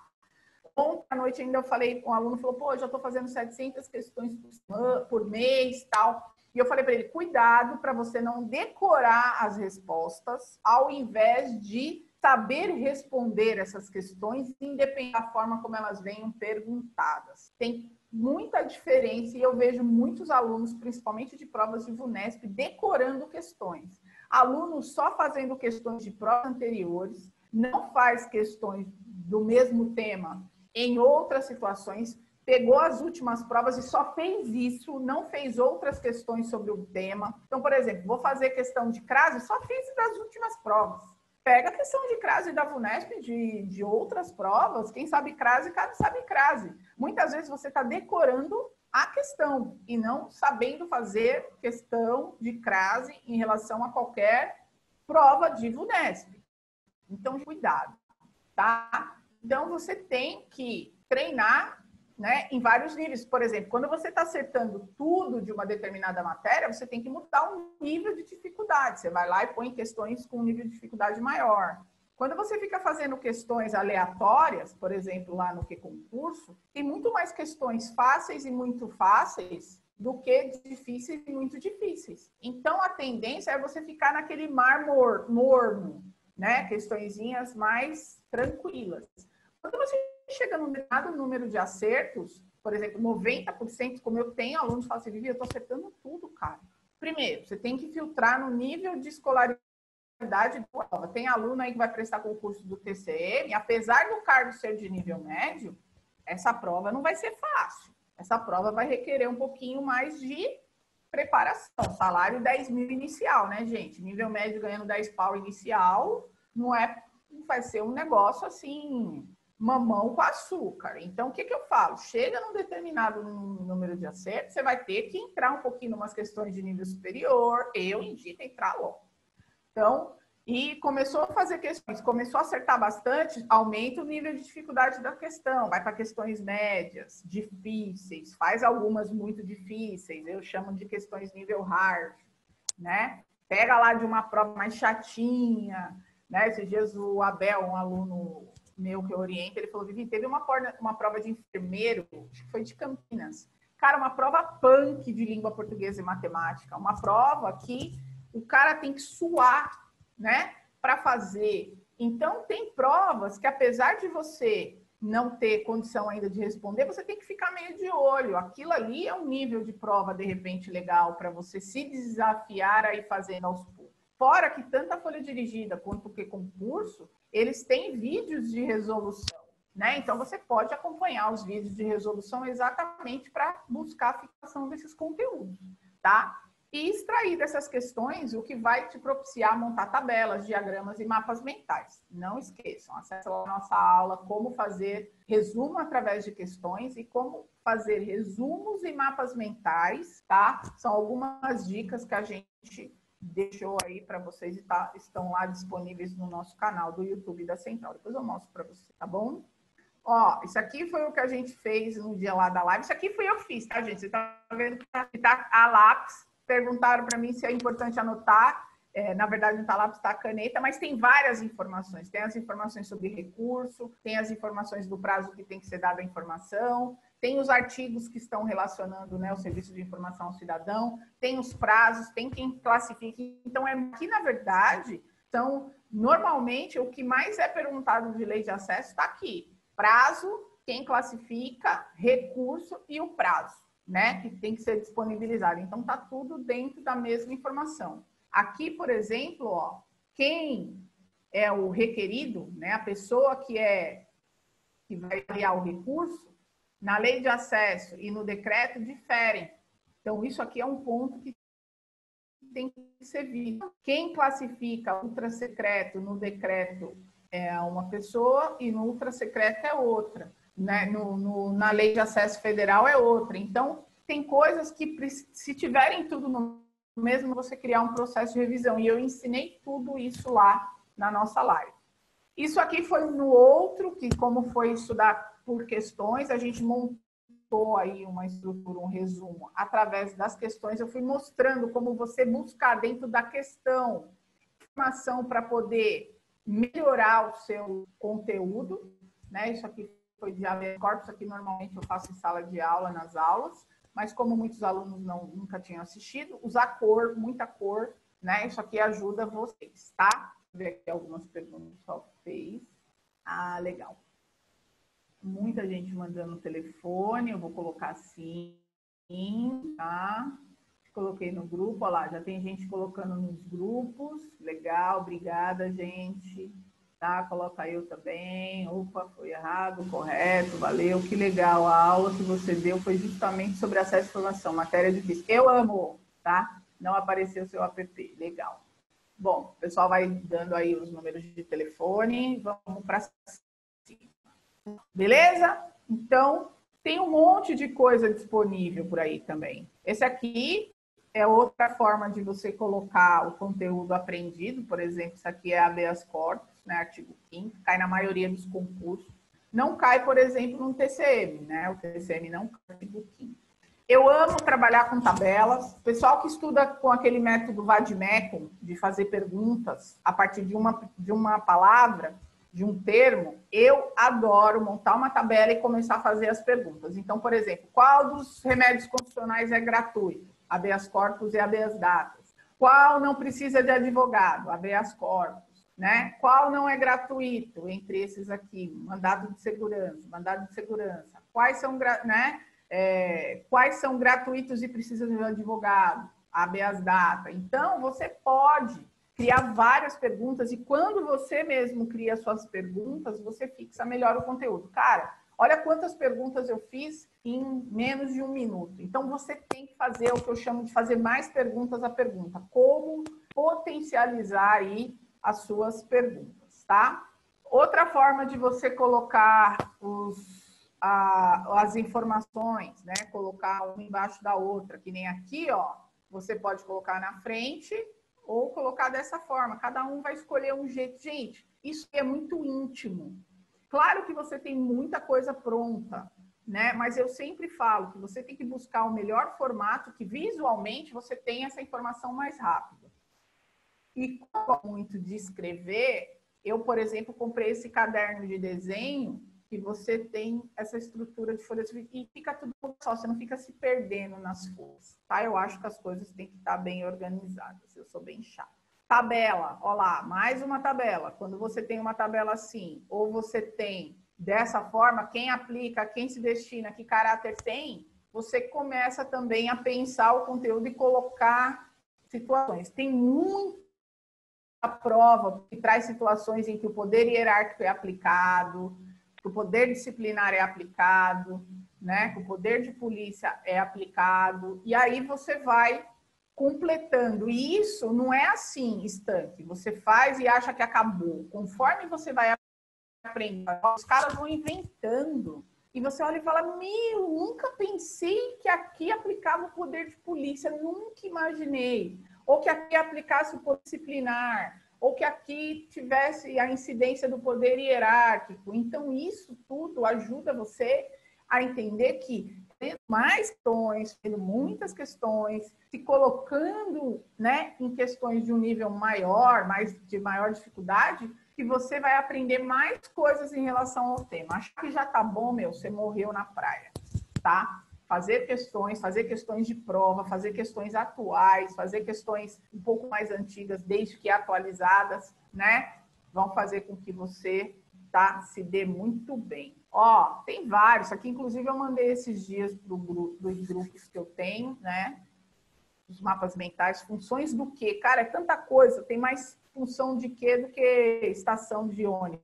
Ontem à noite ainda eu falei, um aluno falou, pô, eu já estou fazendo 700 questões por mês, tal. E eu falei para ele, cuidado para você não decorar as respostas, ao invés de saber responder essas questões, independente da forma como elas venham perguntadas. Tem muita diferença e eu vejo muitos alunos, principalmente de provas de VUNESP, decorando questões. Alunos só fazendo questões de provas anteriores, não faz questões do mesmo tema em outras situações, pegou as últimas provas e só fez isso, não fez outras questões sobre o tema. Então, por exemplo, vou fazer questão de crase, só fiz das últimas provas. Pega a questão de crase da VUNESP, de outras provas, quem sabe crase, cada sabe crase. Muitas vezes você está decorando a questão e não sabendo fazer questão de crase em relação a qualquer prova de VUNESP. Então, cuidado, tá? Então, você tem que treinar, né, em vários níveis. Por exemplo, quando você está acertando tudo de uma determinada matéria, você tem que mudar o nível de dificuldade. Você vai lá e põe questões com um nível de dificuldade maior. Quando você fica fazendo questões aleatórias, por exemplo, lá no Q-Concurso, tem muito mais questões fáceis e muito fáceis do que difíceis e muito difíceis. Então, a tendência é você ficar naquele mar morno, né? Questõezinhas mais tranquilas. Quando você chega num determinado número de acertos, por exemplo, 90%, como eu tenho alunos que falam assim, Vivi, eu tô acertando tudo, cara. Primeiro, você tem que filtrar no nível de escolaridade da prova. Tem aluno aí que vai prestar concurso do TCM, apesar do cargo ser de nível médio, essa prova não vai ser fácil. Essa prova vai requerer um pouquinho mais de preparação. Salário 10 mil inicial, né, gente? Nível médio ganhando 10 pau inicial, não vai ser um negócio assim, mamão com açúcar. Então, o que eu falo? Chega num determinado número de acertos, você vai ter que entrar um pouquinho em umas questões de nível superior. Eu indico entrar logo. Então, e começou a fazer questões, começou a acertar bastante, aumenta o nível de dificuldade da questão, vai para questões médias, difíceis, faz algumas muito difíceis, eu chamo de questões nível hard, né? Pega lá de uma prova mais chatinha, né? Esses dias o Abel, um aluno meu que eu oriento, ele falou, Vivi, teve uma prova de enfermeiro, acho que foi de Campinas. Cara, uma prova punk de língua portuguesa e matemática, uma prova que o cara tem que suar, né, para fazer. Então, tem provas que, apesar de você não ter condição ainda de responder, você tem que ficar meio de olho. Aquilo ali é um nível de prova, de repente, legal para você se desafiar a ir fazendo aos poucos. Fora que tanto a folha dirigida quanto o concurso, eles têm vídeos de resolução, né? Então, você pode acompanhar os vídeos de resolução exatamente para buscar a fixação desses conteúdos, tá? E extrair dessas questões o que vai te propiciar montar tabelas, diagramas e mapas mentais. Não esqueçam, acesse lá a nossa aula como fazer resumo através de questões e como fazer resumos e mapas mentais, tá? São algumas dicas que a gente deixou aí para vocês e estão lá disponíveis no nosso canal do YouTube da Central. Depois eu mostro para vocês, tá bom? Ó, isso aqui foi o que a gente fez no dia lá da live. Isso aqui foi eu que fiz, tá, gente? Você tá vendo que tá a lápis. Perguntaram para mim se é importante anotar. Na verdade, não está lápis, está a caneta, mas tem várias informações. Tem as informações sobre recurso, tem as informações do prazo que tem que ser dada a informação, tem os artigos que estão relacionando, né, o serviço de informação ao cidadão, tem os prazos, tem quem classifica. Então, aqui, na verdade, normalmente, o que mais é perguntado de lei de acesso está aqui. Prazo, quem classifica, recurso e o prazo, né, que tem que ser disponibilizado. Então, está tudo dentro da mesma informação. Aqui, por exemplo, ó, quem é o requerido, né, a pessoa que vai avaliar o recurso, na lei de acesso e no decreto diferem. Então, isso aqui é um ponto que tem que ser visto. Quem classifica ultrasecreto no decreto é uma pessoa e no ultrasecreto é outra. Né? Na lei de acesso federal é outra. Então, tem coisas que, se tiverem tudo no mesmo, você criar um processo de revisão. E eu ensinei tudo isso lá na nossa live. Isso aqui foi no outro, que como foi estudar por questões, a gente montou aí uma estrutura, um resumo. Através das questões, eu fui mostrando como você buscar dentro da questão informação para poder melhorar o seu conteúdo, né? Isso aqui foi de habeas corpus, aqui normalmente eu faço em sala de aula, nas aulas, mas como muitos alunos nunca tinham assistido, usar cor, muita cor, né? Isso aqui ajuda vocês, tá? Vou ver aqui algumas perguntas que só fez. Ah, legal. Muita gente mandando telefone, eu vou colocar assim, tá? Coloquei no grupo, olha lá, já tem gente colocando nos grupos. Legal, obrigada, gente. Tá, coloca eu também. Opa, foi errado, correto, valeu. Que legal, a aula que você deu foi justamente sobre acesso à informação, matéria difícil. Eu amo, tá? Não apareceu o seu app, legal. Bom, o pessoal vai dando aí os números de telefone, vamos para cima. Beleza? Então, tem um monte de coisa disponível por aí também. Esse aqui é outra forma de você colocar o conteúdo aprendido. Por exemplo, isso aqui é habeas corpus, né, artigo 5º, cai na maioria dos concursos. Não cai, por exemplo, no TCM, né? O TCM não cai no artigo 5º. Eu amo trabalhar com tabelas. O pessoal que estuda com aquele método Vademecum, de fazer perguntas a partir de uma palavra, de um termo, eu adoro montar uma tabela e começar a fazer as perguntas. Então, por exemplo, qual dos remédios constitucionais é gratuito? Habeas corpus e habeas datas. Qual não precisa de advogado? Habeas corpus. Né? Qual não é gratuito? Entre esses aqui, mandado de segurança. Quais são, né? quais são gratuitos e precisam de um advogado, habeas data. Então, você pode criar várias perguntas e quando você mesmo cria suas perguntas, você fixa melhor o conteúdo. Cara, olha quantas perguntas eu fiz em menos de 1 minuto. Então, você tem que fazer o que eu chamo de fazer mais perguntas à pergunta. Como potencializar aí as suas perguntas, tá? Outra forma de você colocar as informações, né? Colocar uma embaixo da outra, que nem aqui, ó. Você pode colocar na frente ou colocar dessa forma. Cada um vai escolher um jeito. Gente, isso é muito íntimo. Claro que você tem muita coisa pronta, né? Mas eu sempre falo que você tem que buscar o melhor formato que visualmente você tenha essa informação mais rápida. E como eu gosto muito de escrever, eu, por exemplo, comprei esse caderno de desenho que você tem essa estrutura de folhas e fica tudo só, você não fica se perdendo nas folhas, tá? Eu acho que as coisas têm que estar bem organizadas, eu sou bem chata. Tabela, ó lá, mais uma tabela. Quando você tem uma tabela assim, ou você tem dessa forma, quem aplica, quem se destina, que caráter tem, você começa também a pensar o conteúdo e colocar situações. Tem muita prova que traz situações em que o poder hierárquico é aplicado, que o poder disciplinar é aplicado, né? Que o poder de polícia é aplicado, e aí você vai completando. E isso não é assim, estanque. Você faz e acha que acabou. Conforme você vai aprendendo, os caras vão inventando. E você olha e fala, nunca pensei que aqui aplicava o poder de polícia, nunca imaginei. Ou que aqui aplicasse o poder disciplinar, ou que aqui tivesse a incidência do poder hierárquico. Então, isso tudo ajuda você a entender que, tendo mais questões, tendo muitas questões, se colocando, né, em questões de um nível maior, de maior dificuldade, que você vai aprender mais coisas em relação ao tema. Acho que já tá bom, meu, você morreu na praia, tá? Fazer questões de prova, fazer questões atuais, fazer questões um pouco mais antigas, desde que atualizadas, né? Vão fazer com que você, tá, se dê muito bem. Ó, tem vários. Aqui, inclusive, eu mandei esses dias para dos grupos que eu tenho, né? Os mapas mentais, funções do quê? Cara, é tanta coisa. Tem mais função de quê do que estação de ônibus,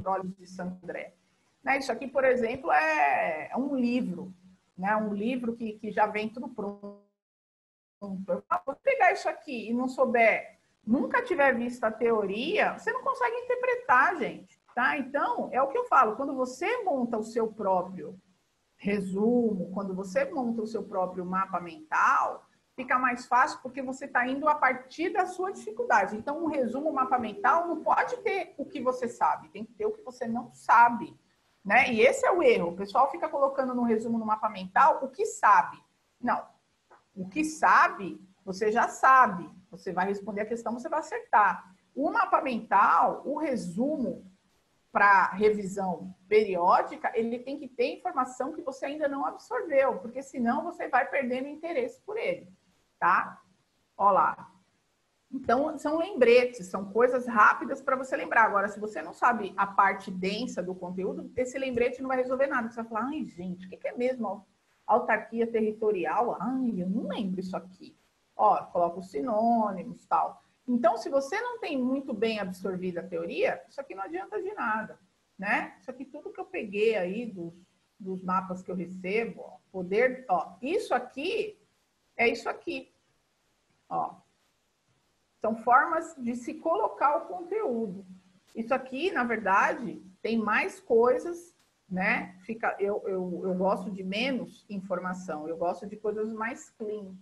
Olhos de Santo André. Né? Isso aqui, por exemplo, é um livro, né? Um livro que já vem tudo pronto. Vou pegar isso aqui e não souber, nunca tiver visto a teoria, você não consegue interpretar, gente. Tá? Então, é o que eu falo, quando você monta o seu próprio resumo, quando você monta o seu próprio mapa mental, fica mais fácil porque você está indo a partir da sua dificuldade. Então, um resumo, um mapa mental, não pode ter o que você sabe, tem que ter o que você não sabe. Né? E esse é o erro. O pessoal fica colocando no resumo, no mapa mental, o que sabe. Não. O que sabe, você já sabe. Você vai responder a questão, você vai acertar. O mapa mental, o resumo para revisão periódica, ele tem que ter informação que você ainda não absorveu, porque senão você vai perdendo interesse por ele, tá? Ó lá. Então, são lembretes, são coisas rápidas para você lembrar. Agora, se você não sabe a parte densa do conteúdo, esse lembrete não vai resolver nada. Você vai falar, ai, gente, o que é mesmo autarquia territorial? Ai, eu não lembro isso aqui. Ó, coloca os sinônimos e tal. Então, se você não tem muito bem absorvida a teoria, isso aqui não adianta de nada, né? Isso aqui, tudo que eu peguei aí dos mapas que eu recebo, ó, poder, ó, isso aqui é isso aqui, ó. São formas de se colocar o conteúdo. Isso aqui, na verdade, tem mais coisas, né? Eu gosto de menos informação, eu gosto de coisas mais clean,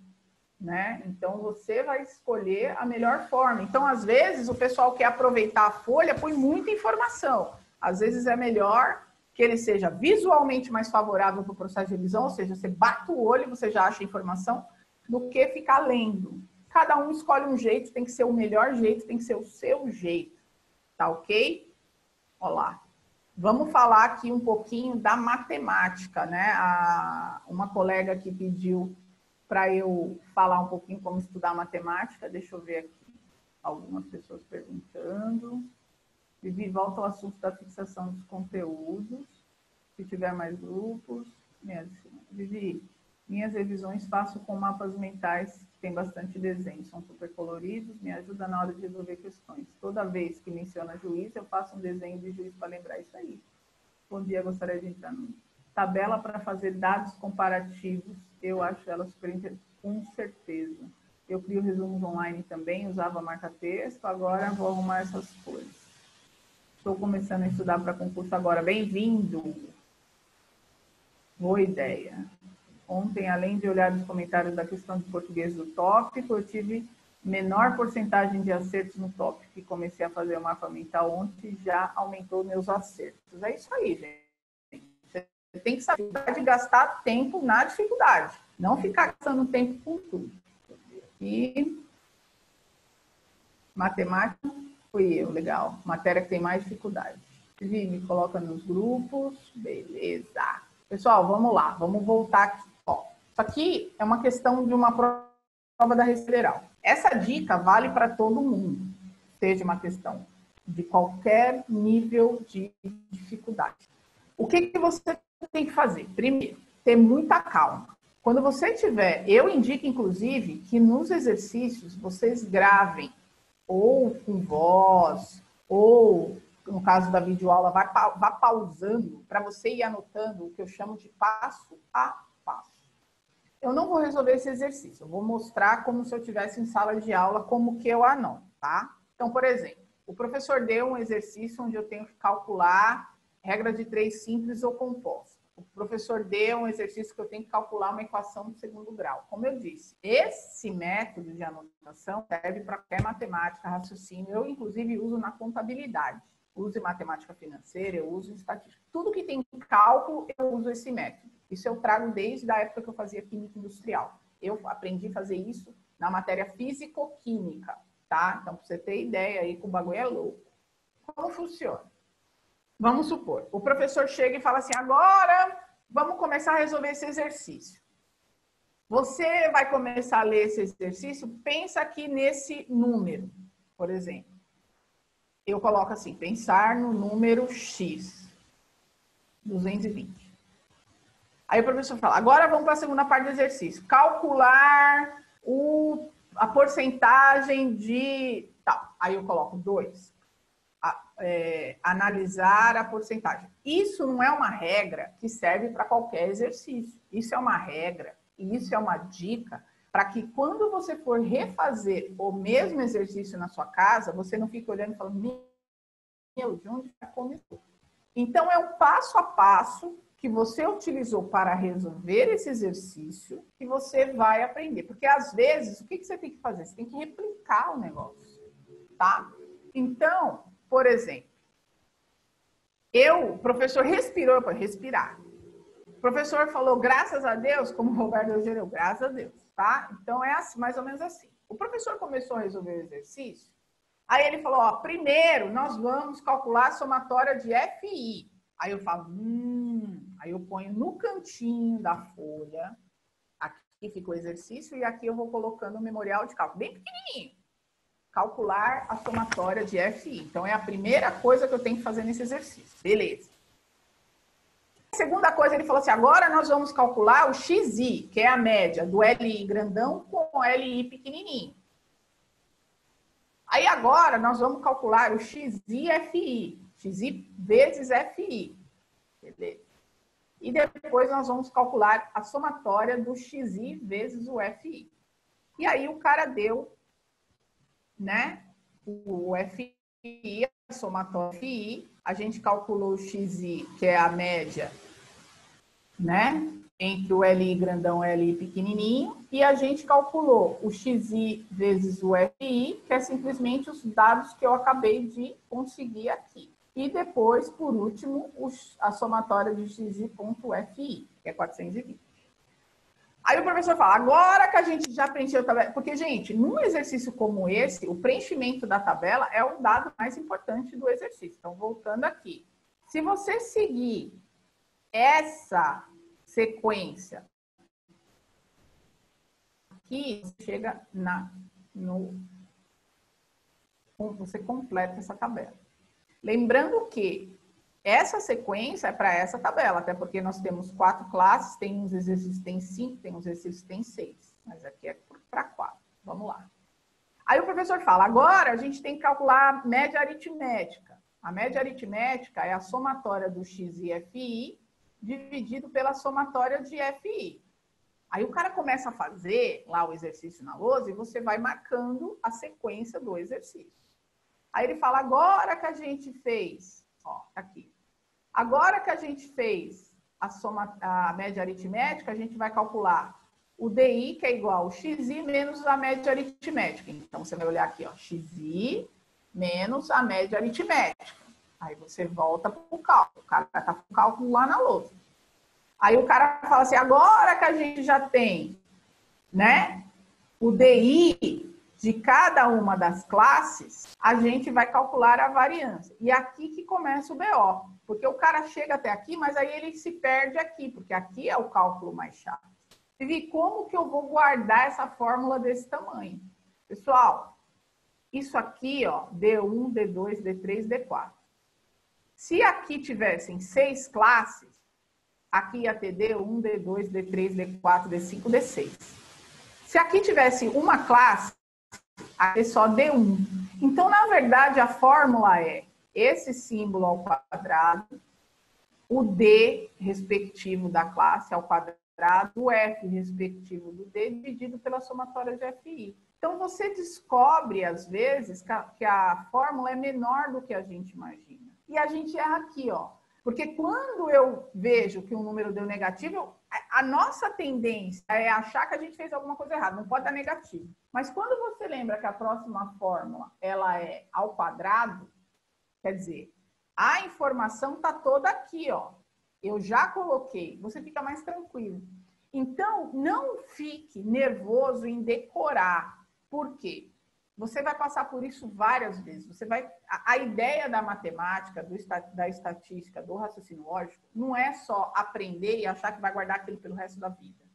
né? Então, você vai escolher a melhor forma. Então, às vezes, o pessoal quer aproveitar a folha, põe muita informação. Às vezes, é melhor que ele seja visualmente mais favorável para o processo de revisão, ou seja, você bate o olho e você já acha a informação, do que ficar lendo. Cada um escolhe um jeito, tem que ser o melhor jeito, tem que ser o seu jeito. Tá ok? Olha lá. Vamos falar aqui um pouquinho da matemática, né? Uma colega aqui pediu para eu falar um pouquinho como estudar matemática. Deixa eu ver aqui. Algumas pessoas perguntando. Vivi, volta ao assunto da fixação dos conteúdos. Se tiver mais grupos, Vivi, minhas revisões faço com mapas mentais, tem bastante desenho, são super coloridos, me ajuda na hora de resolver questões. Toda vez que menciona juiz, eu faço um desenho de juiz para lembrar isso aí. Bom dia, gostaria de entrar no tabela para fazer dados comparativos. Eu acho ela super interessante, com certeza. Eu crio resumos online também, usava marca-texto, agora vou arrumar essas coisas. Estou começando a estudar para concurso agora. Bem-vindo! Boa ideia. Ontem, além de olhar os comentários da questão de português do tópico, eu tive menor porcentagem de acertos no tópico e comecei a fazer o mapa mental ontem, já aumentou meus acertos. É isso aí, gente. Você tem que saber de gastar tempo na dificuldade, não ficar gastando tempo com tudo. E matemática fui eu, legal. Matéria que tem mais dificuldade. Me coloca nos grupos, beleza. Pessoal, vamos lá, vamos voltar aqui. Ó, isso aqui é uma questão de uma prova da Receita Federal. Essa dica vale para todo mundo, seja uma questão de qualquer nível de dificuldade. O que você tem que fazer? Primeiro, ter muita calma. Quando você tiver, eu indico, inclusive, que nos exercícios vocês gravem, ou com voz, ou, no caso da videoaula, vá pausando para você ir anotando o que eu chamo de passo a passo. Eu não vou resolver esse exercício, eu vou mostrar como se eu estivesse em sala de aula, como que eu anoto, tá? Então, por exemplo, o professor deu um exercício onde eu tenho que calcular regra de 3 simples ou composta. O professor deu um exercício que eu tenho que calcular uma equação de segundo grau. Como eu disse, esse método de anotação serve para qualquer matemática, raciocínio. Eu, inclusive, uso na contabilidade. Uso em matemática financeira, eu uso em estatística. Tudo que tem cálculo, eu uso esse método. Isso eu trago desde a época que eu fazia química industrial. Eu aprendi a fazer isso na matéria físico-química, tá? Então, para você ter ideia aí que o bagulho é louco. Como funciona? Vamos supor, o professor chega e fala assim, agora vamos começar a resolver esse exercício. Você vai começar a ler esse exercício, pensa aqui nesse número, por exemplo. Eu coloco assim, pensar no número X, 220. Aí o professor fala, agora vamos para a segunda parte do exercício. Calcular a porcentagem de tal. Aí eu coloco 2. Analisar a porcentagem. Isso não é uma regra que serve para qualquer exercício. Isso é uma regra e isso é uma dica para que quando você for refazer o mesmo exercício na sua casa, você não fique olhando e falando, meu, de onde começou? Então, é um passo a passo que você utilizou para resolver esse exercício que você vai aprender. Porque, às vezes, o que você tem que fazer? Você tem que replicar o negócio, tá? Então, por exemplo, o professor respirou, para respirar. O professor falou, graças a Deus, como o Roberto Eugênio, graças a Deus, tá? Então, é assim, mais ou menos assim. O professor começou a resolver o exercício, aí ele falou, ó, primeiro nós vamos calcular a somatória de FI. Aí eu falo, aí eu ponho no cantinho da folha, aqui fica o exercício, e aqui eu vou colocando o memorial de cálculo, bem pequenininho. Calcular a somatória de FI. Então, é a primeira coisa que eu tenho que fazer nesse exercício. Beleza. A segunda coisa, ele falou assim, agora nós vamos calcular o XI, que é a média do LI grandão com o LI pequenininho. Aí, agora, nós vamos calcular o XI-FI. XI vezes FI. Beleza. E depois nós vamos calcular a somatória do XI vezes o FI. E aí, o cara deu, né, o FI, a somatória FI, a gente calculou o XI, que é a média, né, entre o LI grandão e o LI pequenininho, e a gente calculou o XI vezes o FI, que é simplesmente os dados que eu acabei de conseguir aqui. E depois, por último, a somatória de XI.FI, que é 420. Aí o professor fala, agora que a gente já preencheu a tabela, porque, gente, num exercício como esse, o preenchimento da tabela é o dado mais importante do exercício. Então, voltando aqui. Se você seguir essa sequência aqui, você chega você completa essa tabela. Lembrando que Essa sequência é para essa tabela, até porque nós temos 4 classes, tem uns exercícios que tem 5, tem uns exercícios que tem 6. Mas aqui é para 4. Vamos lá. Aí o professor fala, agora a gente tem que calcular a média aritmética. A média aritmética é a somatória do x e FI dividido pela somatória de FI. Aí o cara começa a fazer lá o exercício na lousa e você vai marcando a sequência do exercício. Aí ele fala, agora que a gente fez, ó, tá aqui. Agora que a gente fez a média aritmética, a gente vai calcular o DI, que é igual ao XI menos a média aritmética. Então, você vai olhar aqui, ó, XI menos a média aritmética. Aí você volta para o cálculo. O cara está com o cálculo lá na lousa. Aí o cara fala assim, agora que a gente já tem, né, o DI de cada uma das classes, a gente vai calcular a variância. E aqui que começa o BO. Porque o cara chega até aqui, mas aí ele se perde aqui, porque aqui é o cálculo mais chato. E como que eu vou guardar essa fórmula desse tamanho? Pessoal, isso aqui, ó, D1, D2, D3, D4. Se aqui tivessem 6 classes, aqui ia ter D1, D2, D3, D4, D5, D6. Se aqui tivesse uma classe, aqui é só D1. Então, na verdade, a fórmula é esse símbolo ao quadrado, o D respectivo da classe ao quadrado, o F respectivo do D dividido pela somatória de FI. Então, você descobre, às vezes, que a fórmula é menor do que a gente imagina. E a gente erra aqui, ó. Porque quando eu vejo que um número deu negativo, a nossa tendência é achar que a gente fez alguma coisa errada. Não pode dar negativo. Mas quando você lembra que a próxima fórmula ela é ao quadrado, quer dizer, a informação está toda aqui, ó. Eu já coloquei. Você fica mais tranquilo. Então, não fique nervoso em decorar. Por quê? Você vai passar por isso várias vezes. Você vai. A ideia da matemática, da estatística, do raciocínio lógico, não é só aprender e achar que vai guardar aquilo pelo resto da vida.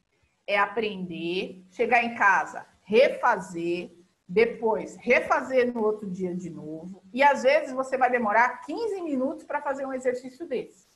É aprender, chegar em casa, refazer, depois refazer no outro dia de novo. E às vezes você vai demorar 15 minutos para fazer um exercício desse.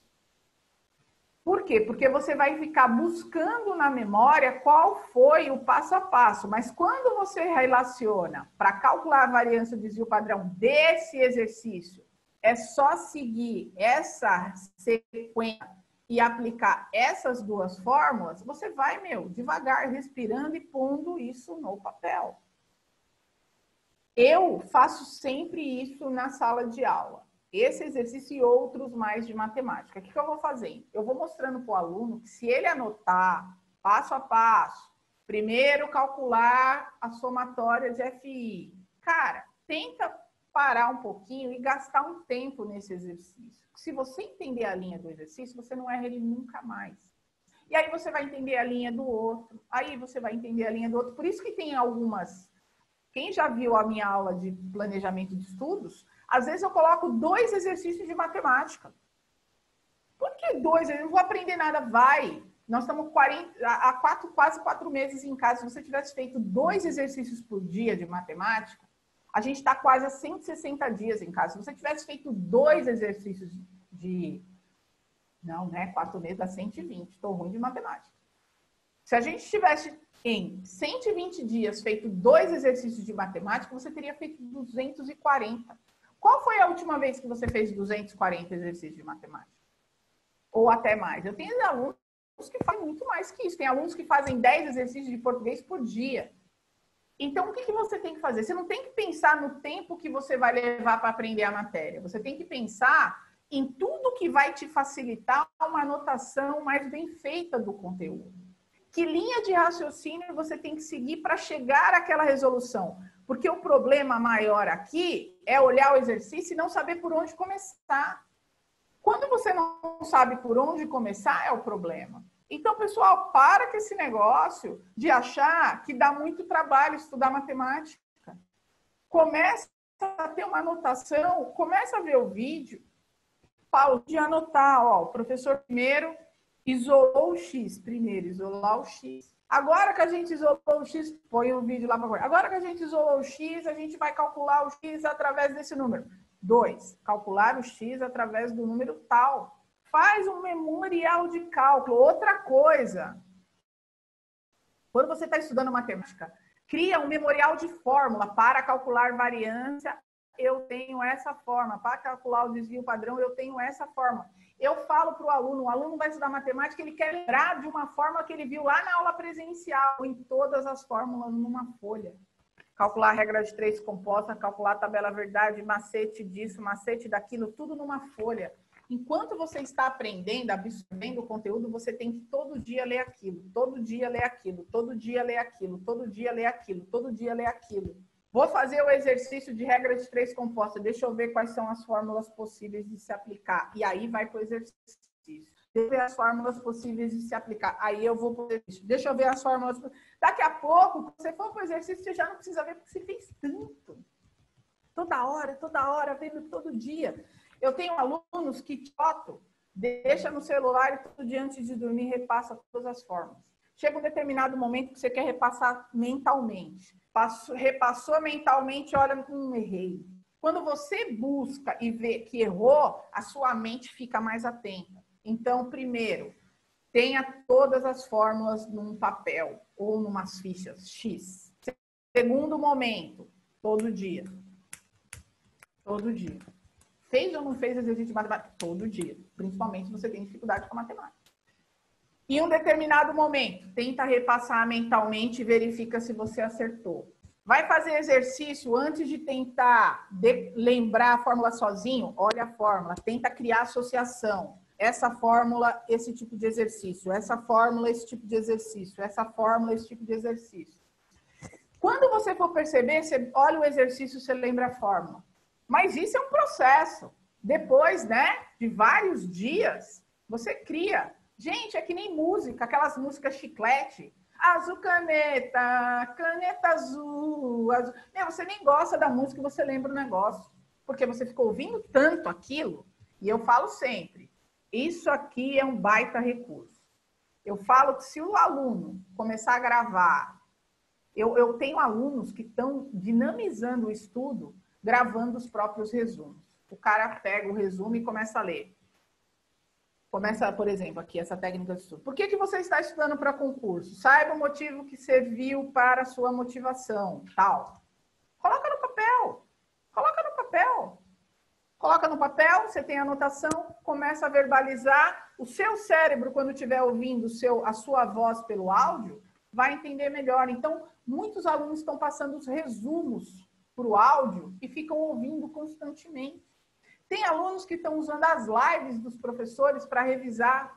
Por quê? Porque você vai ficar buscando na memória qual foi o passo a passo. Mas quando você relaciona para calcular a variância do desvio padrão desse exercício, é só seguir essa sequência e aplicar essas duas fórmulas, você vai, devagar, respirando e pondo isso no papel. Eu faço sempre isso na sala de aula. Esse exercício e outros mais de matemática. O que eu vou fazendo? Eu vou mostrando para o aluno que se ele anotar passo a passo, primeiro calcular a somatória de FI. Cara, tenta parar um pouquinho e gastar um tempo nesse exercício. Se você entender a linha do exercício, você não erra ele nunca mais. E aí você vai entender a linha do outro. Aí você vai entender a linha do outro. Por isso que tem algumas... Quem já viu a minha aula de planejamento de estudos... Às vezes eu coloco 2 exercícios de matemática. Por que 2? Eu não vou aprender nada. Vai. Nós estamos quase 4 meses em casa. Se você tivesse feito 2 exercícios por dia de matemática, a gente está quase a 160 dias em casa. Se você tivesse feito 2 exercícios de... Não, né? 4 meses dá 120. Estou ruim de matemática. Se a gente tivesse em 120 dias feito 2 exercícios de matemática, você teria feito 240. Qual foi a última vez que você fez 240 exercícios de matemática? Ou até mais? Eu tenho alunos que fazem muito mais que isso. Tem alunos que fazem 10 exercícios de português por dia. Então, o que você tem que fazer? Você não tem que pensar no tempo que você vai levar para aprender a matéria. Você tem que pensar em tudo que vai te facilitar uma anotação mais bem feita do conteúdo. Que linha de raciocínio você tem que seguir para chegar àquela resolução? Porque o problema maior aqui é olhar o exercício e não saber por onde começar. Quando você não sabe por onde começar, é o problema. Então, pessoal, para com esse negócio de achar que dá muito trabalho estudar matemática. Começa a ter uma anotação, começa a ver o vídeo. Paulo, de anotar, ó, o professor primeiro isolou o X. Primeiro, isolar o X. Agora que a gente isolou o X, põe o vídeo lá para agora. Agora que a gente isolou o X, a gente vai calcular o X através desse número. 2, calcular o x através do número tal. Faz um memorial de cálculo. Outra coisa, quando você está estudando matemática, cria um memorial de fórmula para calcular variância. Eu tenho essa forma. Para calcular o desvio padrão, eu tenho essa forma. Eu falo para o aluno vai estudar matemática, ele quer lembrar de uma fórmula que ele viu lá na aula presencial, em todas as fórmulas numa folha. Calcular a regra de 3 composta, calcular a tabela verdade, macete disso, macete daquilo, tudo numa folha. Enquanto você está aprendendo, absorvendo o conteúdo, você tem que todo dia ler aquilo, todo dia ler aquilo, todo dia ler aquilo, todo dia ler aquilo, todo dia ler aquilo. Vou fazer o exercício de regra de 3 composta. Deixa eu ver quais são as fórmulas possíveis de se aplicar. E aí vai para o exercício. Deixa eu ver as fórmulas possíveis de se aplicar. Aí eu vou para o exercício. Deixa eu ver as fórmulas. Daqui a pouco, quando você for para o exercício, você já não precisa ver porque você fez tanto. Toda hora, vendo todo dia. Eu tenho alunos que deixa no celular e todo dia antes de dormir repassa todas as fórmulas. Chega um determinado momento que você quer repassar mentalmente. Repassou mentalmente, olha, errei. Quando você busca e vê que errou, a sua mente fica mais atenta. Então, primeiro, tenha todas as fórmulas num papel ou numas fichas X. Segundo momento, todo dia. Todo dia. Fez ou não fez exercício de matemática? Todo dia. Principalmente se você tem dificuldade com a matemática. Em um determinado momento, tenta repassar mentalmente e verifica se você acertou. Vai fazer exercício antes de tentar lembrar a fórmula sozinho? Olha a fórmula, tenta criar associação. Essa fórmula, esse tipo de exercício. Essa fórmula, esse tipo de exercício. Essa fórmula, esse tipo de exercício. Quando você for perceber, você olha o exercício, você lembra a fórmula. Mas isso é um processo. Depois, né, de vários dias, você cria. Gente, é que nem música, aquelas músicas chiclete. Azul caneta, caneta azul, azul. Você nem gosta da música e você lembra o negócio. Porque você ficou ouvindo tanto aquilo. E eu falo sempre, isso aqui é um baita recurso. Eu falo que se o aluno começar a gravar, eu tenho alunos que estão dinamizando o estudo, gravando os próprios resumos. O cara pega o resumo e começa a ler. Começa, por exemplo, aqui, essa técnica de estudo. Por que você está estudando para concurso? Saiba o motivo que serviu para a sua motivação, tal. Coloca no papel. Coloca no papel. Coloca no papel, você tem a anotação, começa a verbalizar. O seu cérebro, quando estiver ouvindo a sua voz pelo áudio, vai entender melhor. Então, muitos alunos estão passando os resumos para o áudio e ficam ouvindo constantemente. Tem alunos que estão usando as lives dos professores para revisar,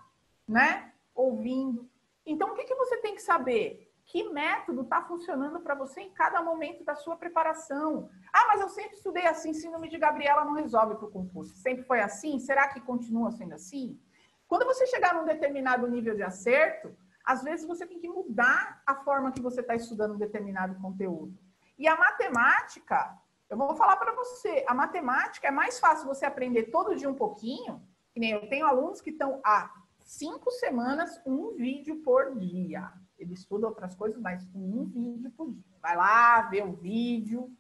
né? Ouvindo. Então, o que você tem que saber? Que método está funcionando para você em cada momento da sua preparação? Ah, mas eu sempre estudei assim, síndrome de Gabriela não resolve para o concurso. Sempre foi assim? Será que continua sendo assim? Quando você chegar num determinado nível de acerto, às vezes você tem que mudar a forma que você está estudando um determinado conteúdo. E a matemática... Eu vou falar para você, a matemática é mais fácil você aprender todo dia um pouquinho, que nem eu tenho alunos que estão há 5 semanas, um vídeo por dia. Eles estudam outras coisas, mas um vídeo por dia. Vai lá, vê o vídeo,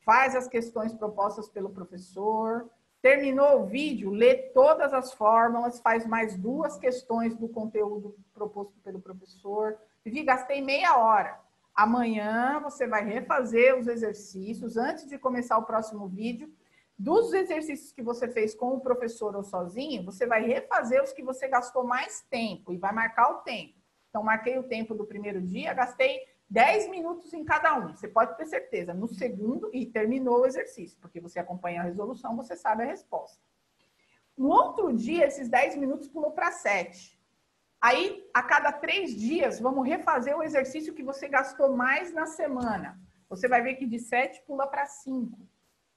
faz as questões propostas pelo professor, terminou o vídeo, lê todas as fórmulas, faz mais 2 questões do conteúdo proposto pelo professor. Vivi, gastei meia hora. Amanhã você vai refazer os exercícios antes de começar o próximo vídeo. Dos exercícios que você fez com o professor ou sozinho, você vai refazer os que você gastou mais tempo e vai marcar o tempo. Então, marquei o tempo do primeiro dia, gastei 10 minutos em cada um. Você pode ter certeza. No segundo, e terminou o exercício, porque você acompanha a resolução, você sabe a resposta. No outro dia, esses 10 minutos pulou para 7. Aí, a cada 3 dias, vamos refazer o exercício que você gastou mais na semana. Você vai ver que de 7 pula para 5.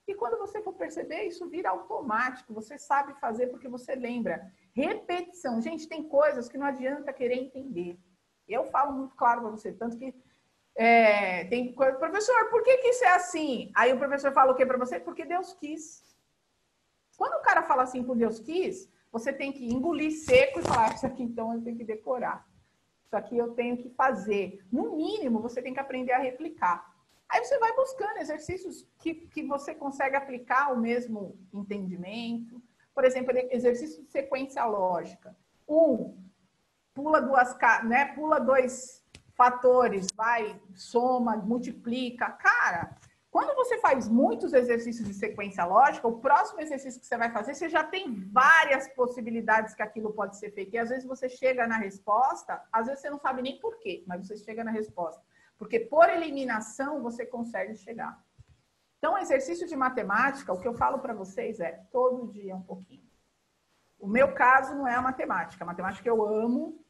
E quando você for perceber, isso vira automático. Você sabe fazer porque você lembra. Repetição. Gente, tem coisas que não adianta querer entender. Eu falo muito claro para você. Tanto que tem coisa... Professor, por que isso é assim? Aí o professor fala o quê para você? Porque Deus quis. Quando o cara fala assim, por Deus quis... Você tem que engolir seco e falar, isso aqui então eu tenho que decorar. Isso aqui eu tenho que fazer. No mínimo, você tem que aprender a replicar. Aí você vai buscando exercícios que você consegue aplicar o mesmo entendimento. Por exemplo, exercício de sequência lógica. Pula pula dois fatores, vai, soma, multiplica. Cara, quando você faz muitos exercícios de sequência lógica, o próximo exercício que você vai fazer, você já tem várias possibilidades que aquilo pode ser feito. E às vezes você chega na resposta, às vezes você não sabe nem por quê, mas você chega na resposta. Porque por eliminação você consegue chegar. Então, exercício de matemática, o que eu falo para vocês é todo dia um pouquinho. O meu caso não é a matemática. A matemática eu amo,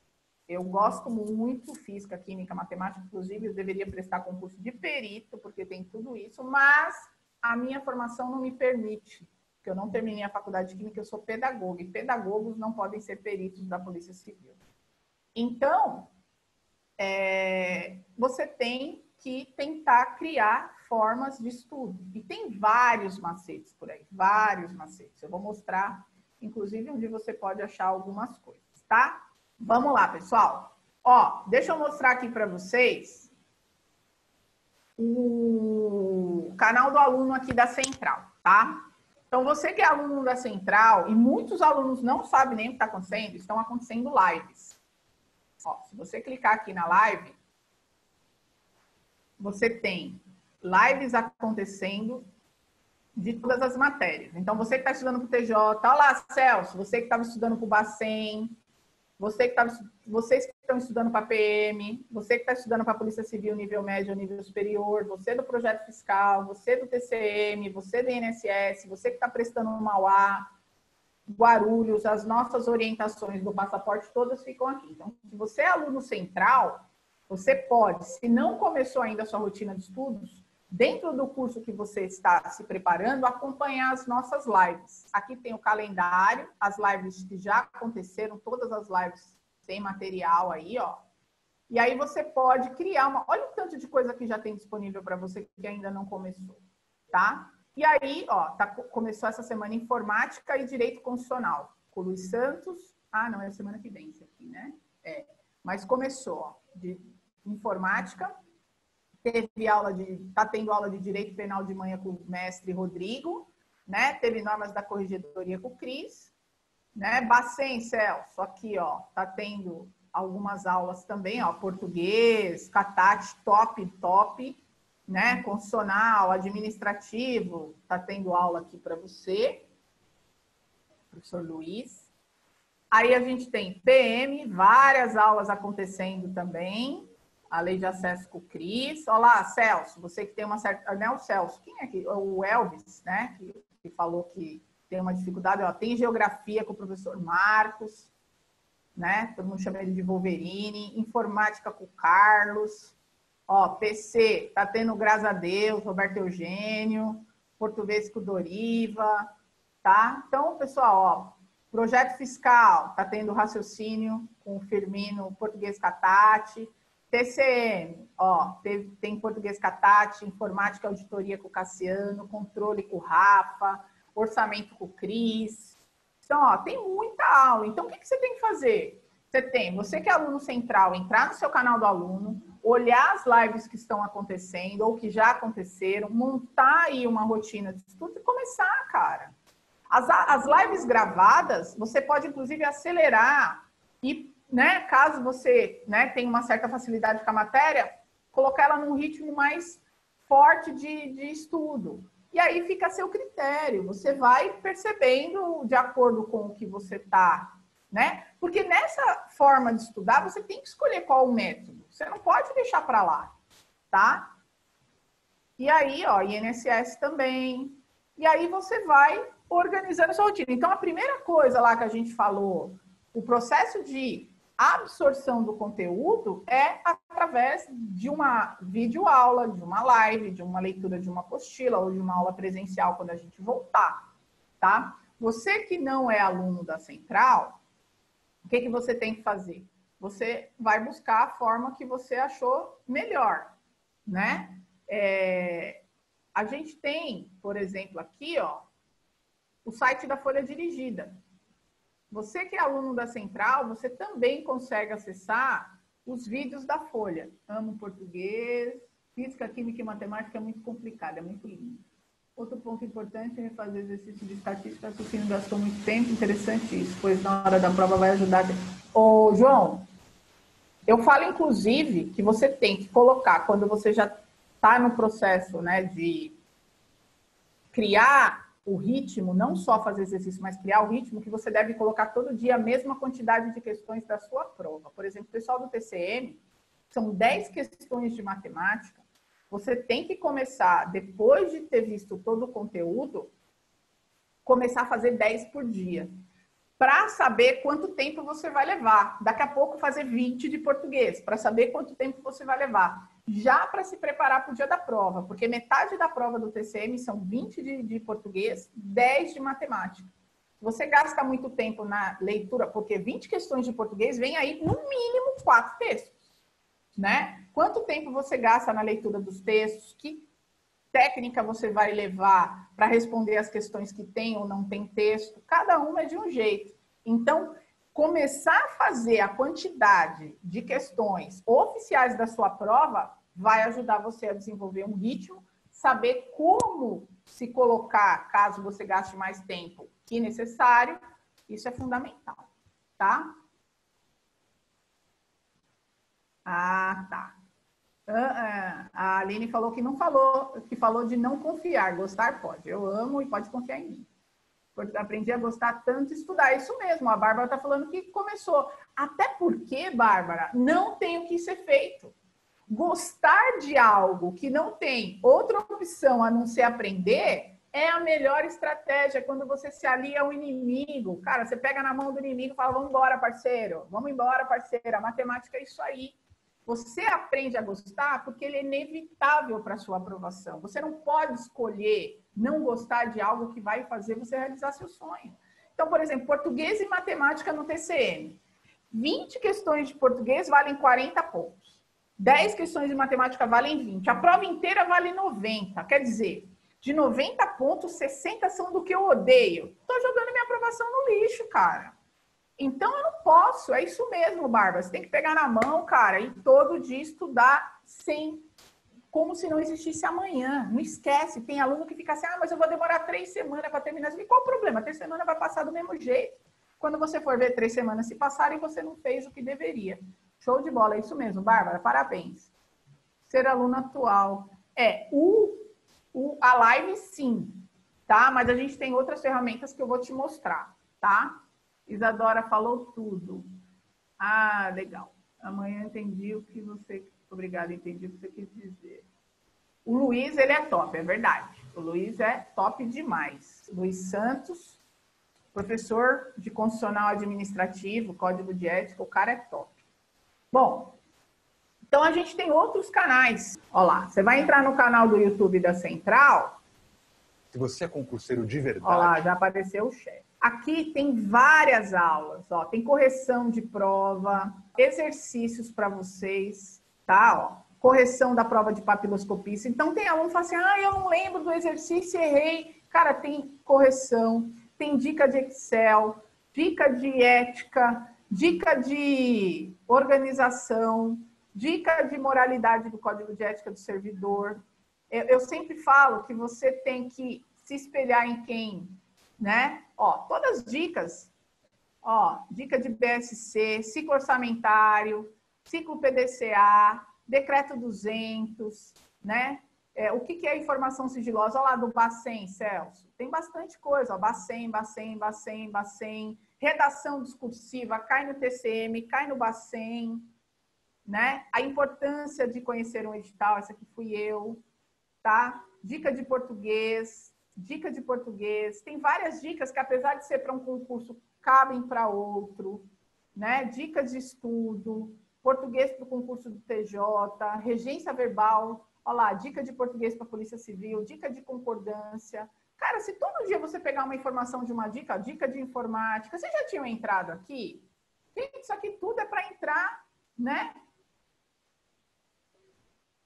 eu gosto muito, física, química, matemática, inclusive eu deveria prestar concurso de perito, porque tem tudo isso, mas a minha formação não me permite, porque eu não terminei a faculdade de química, eu sou pedagoga, e pedagogos não podem ser peritos da Polícia Civil. Então, você tem que tentar criar formas de estudo. E tem vários macetes por aí, vários macetes. Eu vou mostrar, inclusive, onde você pode achar algumas coisas, tá? Vamos lá, pessoal. Ó, deixa eu mostrar aqui para vocês o canal do aluno aqui da Central, tá? Então, você que é aluno da Central, e muitos alunos não sabem nem o que está acontecendo, estão acontecendo lives. Ó, se você clicar aqui na live, você tem lives acontecendo de todas as matérias. Então, você que está estudando para o TJ, olá, Celso, você que estava estudando para o Bacen, vocês que estão estudando para a PM, você que está estudando para a Polícia Civil nível médio ou nível superior, você do projeto fiscal, você do TCM, você do INSS, você que está prestando no Mauá, Guarulhos, as nossas orientações do passaporte todas ficam aqui. Então, se você é aluno central, você pode, se não começou ainda a sua rotina de estudos, dentro do curso que você está se preparando, acompanhar as nossas lives. Aqui tem o calendário, as lives que já aconteceram, todas as lives têm material aí, ó. E aí você pode criar uma... Olha o tanto de coisa que já tem disponível para você que ainda não começou, tá? E aí, ó, começou essa semana informática e direito constitucional. Com o Luiz Santos. Ah, não, é a semana que vem isso aqui, né? Mas começou, ó, de informática. Tá tendo aula de direito penal de manhã com o mestre Rodrigo, né? Teve normas da corregedoria com o Cris, né? Bacen, Celso, aqui, ó, tá tendo algumas aulas também, ó, português, CATAT, top, né? Constitucional, administrativo, tá tendo aula aqui para você, professor Luiz. Aí a gente tem PM, várias aulas acontecendo também. A lei de acesso com o Cris. Olá, Celso, você que tem uma certa... Não é o Celso, quem é que... O Elvis, né? Que falou que tem uma dificuldade. Ó, tem geografia com o professor Marcos, né? Todo mundo chama ele de Wolverine. Informática com o Carlos. Ó, PC, tá tendo, graças a Deus, Roberto Eugênio. Português com o Doriva, tá? Então, pessoal, ó, projeto fiscal, tá tendo raciocínio com o Firmino, português Catati. TCM, ó, tem português Catati, informática e auditoria com o Cassiano, controle com o Rafa, orçamento com o Cris. Então, ó, tem muita aula. Então, o que você tem que fazer? Você que é aluno central, entrar no seu canal do aluno, olhar as lives que estão acontecendo ou que já aconteceram, montar aí uma rotina de estudo e começar, cara. As lives gravadas, você pode, inclusive, acelerar e, né, caso você, né, tenha uma certa facilidade com a matéria, colocar ela num ritmo mais forte de estudo. E aí fica a seu critério. Você vai percebendo de acordo com o que você está, né? Porque nessa forma de estudar, você tem que escolher qual o método. Você não pode deixar para lá, tá? E aí, ó, INSS também. E aí você vai organizando a sua rotina. Então, a primeira coisa lá que a gente falou, o processo de absorção do conteúdo é através de uma videoaula, de uma live, de uma leitura de uma apostila ou de uma aula presencial quando a gente voltar, tá? Você que não é aluno da Central, o que você tem que fazer? Você vai buscar a forma que você achou melhor, né? A gente tem, por exemplo, aqui, ó, o site da Folha Dirigida. Você que é aluno da Central, você também consegue acessar os vídeos da Folha. Amo Português, Física, química e matemática é muito complicada, é muito lindo. Outro ponto importante é refazer exercício de estatística, raciocínio gastou muito tempo, interessante isso, pois na hora da prova vai ajudar. Ô, João, eu falo, inclusive, que você tem que colocar, quando você já está no processo, né, de criar o ritmo, não só fazer exercício, mas criar o ritmo, que você deve colocar todo dia a mesma quantidade de questões da sua prova. Por exemplo, o pessoal do TCM, são 10 questões de matemática, você tem que começar, depois de ter visto todo o conteúdo, começar a fazer 10 por dia, para saber quanto tempo você vai levar. Daqui a pouco fazer 20 de português, para saber quanto tempo você vai levar. Já para se preparar para o dia da prova, porque metade da prova do TCM são 20 de português, 10 de matemática. Você gasta muito tempo na leitura, porque 20 questões de português vem aí, no mínimo, 4 textos, né? Quanto tempo você gasta na leitura dos textos? Que técnica você vai levar para responder as questões que tem ou não tem texto? Cada uma é de um jeito. Então, começar a fazer a quantidade de questões oficiais da sua prova vai ajudar você a desenvolver um ritmo, saber como se colocar, caso você gaste mais tempo que necessário. Isso é fundamental, tá? Ah, tá. A Aline falou que não falou, que falou de não confiar. Gostar pode. Eu amo e pode confiar em mim. Porque aprendi a gostar tanto estudar. Isso mesmo, a Bárbara está falando que começou. Até porque, Bárbara, não tem o que ser feito. Gostar de algo que não tem outra opção a não ser aprender é a melhor estratégia quando você se alia ao inimigo. Cara, você pega na mão do inimigo e fala, vamos embora, parceiro. Vamos embora, parceira. A matemática é isso aí. Você aprende a gostar porque ele é inevitável para a sua aprovação. Você não pode escolher não gostar de algo que vai fazer você realizar seu sonho. Então, por exemplo, português e matemática no TCM. 20 questões de português valem 40 pontos. 10 questões de matemática valem 20. A prova inteira vale 90. Quer dizer, de 90 pontos, 60 são do que eu odeio. Estou jogando minha aprovação no lixo, cara. Então, eu não posso. É isso mesmo, Bárbara. Você tem que pegar na mão, cara, e todo dia estudar como se não existisse amanhã. Não esquece. Tem aluno que fica assim, mas eu vou demorar 3 semanas para terminar. E qual o problema? 3 semanas vai passar do mesmo jeito. Quando você for ver 3 semanas se passarem, você não fez o que deveria. Show de bola. É isso mesmo, Bárbara. Parabéns. Ser aluno atual. A live, sim. Tá? Mas a gente tem outras ferramentas que eu vou te mostrar. Tá? Isadora falou tudo. Ah, legal. Amanhã entendi o que você... Obrigada, entendi o que você quis dizer. O Luiz, ele é top, é verdade. O Luiz é top demais. Luiz Santos, professor de Constitucional Administrativo, Código de Ética, o cara é top. Bom, então a gente tem outros canais. Olha lá, você vai entrar no canal do YouTube da Central. Se você é concurseiro de verdade... Olha lá, já apareceu o chefe. Aqui tem várias aulas, ó, tem correção de prova, exercícios para vocês, tá? Ó, correção da prova de papiloscopia. Então tem aluno que fala assim, eu não lembro do exercício, errei. Cara, tem correção, tem dica de Excel, dica de ética, dica de organização, dica de moralidade do Código de Ética do servidor. Eu sempre falo que você tem que se espelhar em quem... né? Ó, todas as dicas, ó, dica de BSC, ciclo orçamentário, ciclo PDCA, decreto 200, né? O que é informação sigilosa? Olha lá do Bacen, Celso. Tem bastante coisa, ó, Bacen, redação discursiva, cai no TCM, cai no Bacen, né? A importância de conhecer um edital, essa aqui fui eu, tá? Dica de português, tem várias dicas que, apesar de ser para um concurso, cabem para outro, né? Dicas de estudo, português para o concurso do TJ, regência verbal, olha lá, dica de português para a Polícia Civil, dica de concordância. Cara, se todo dia você pegar uma informação de uma dica, dica de informática, vocês já tinham entrado aqui? Gente, isso aqui tudo é para entrar, né?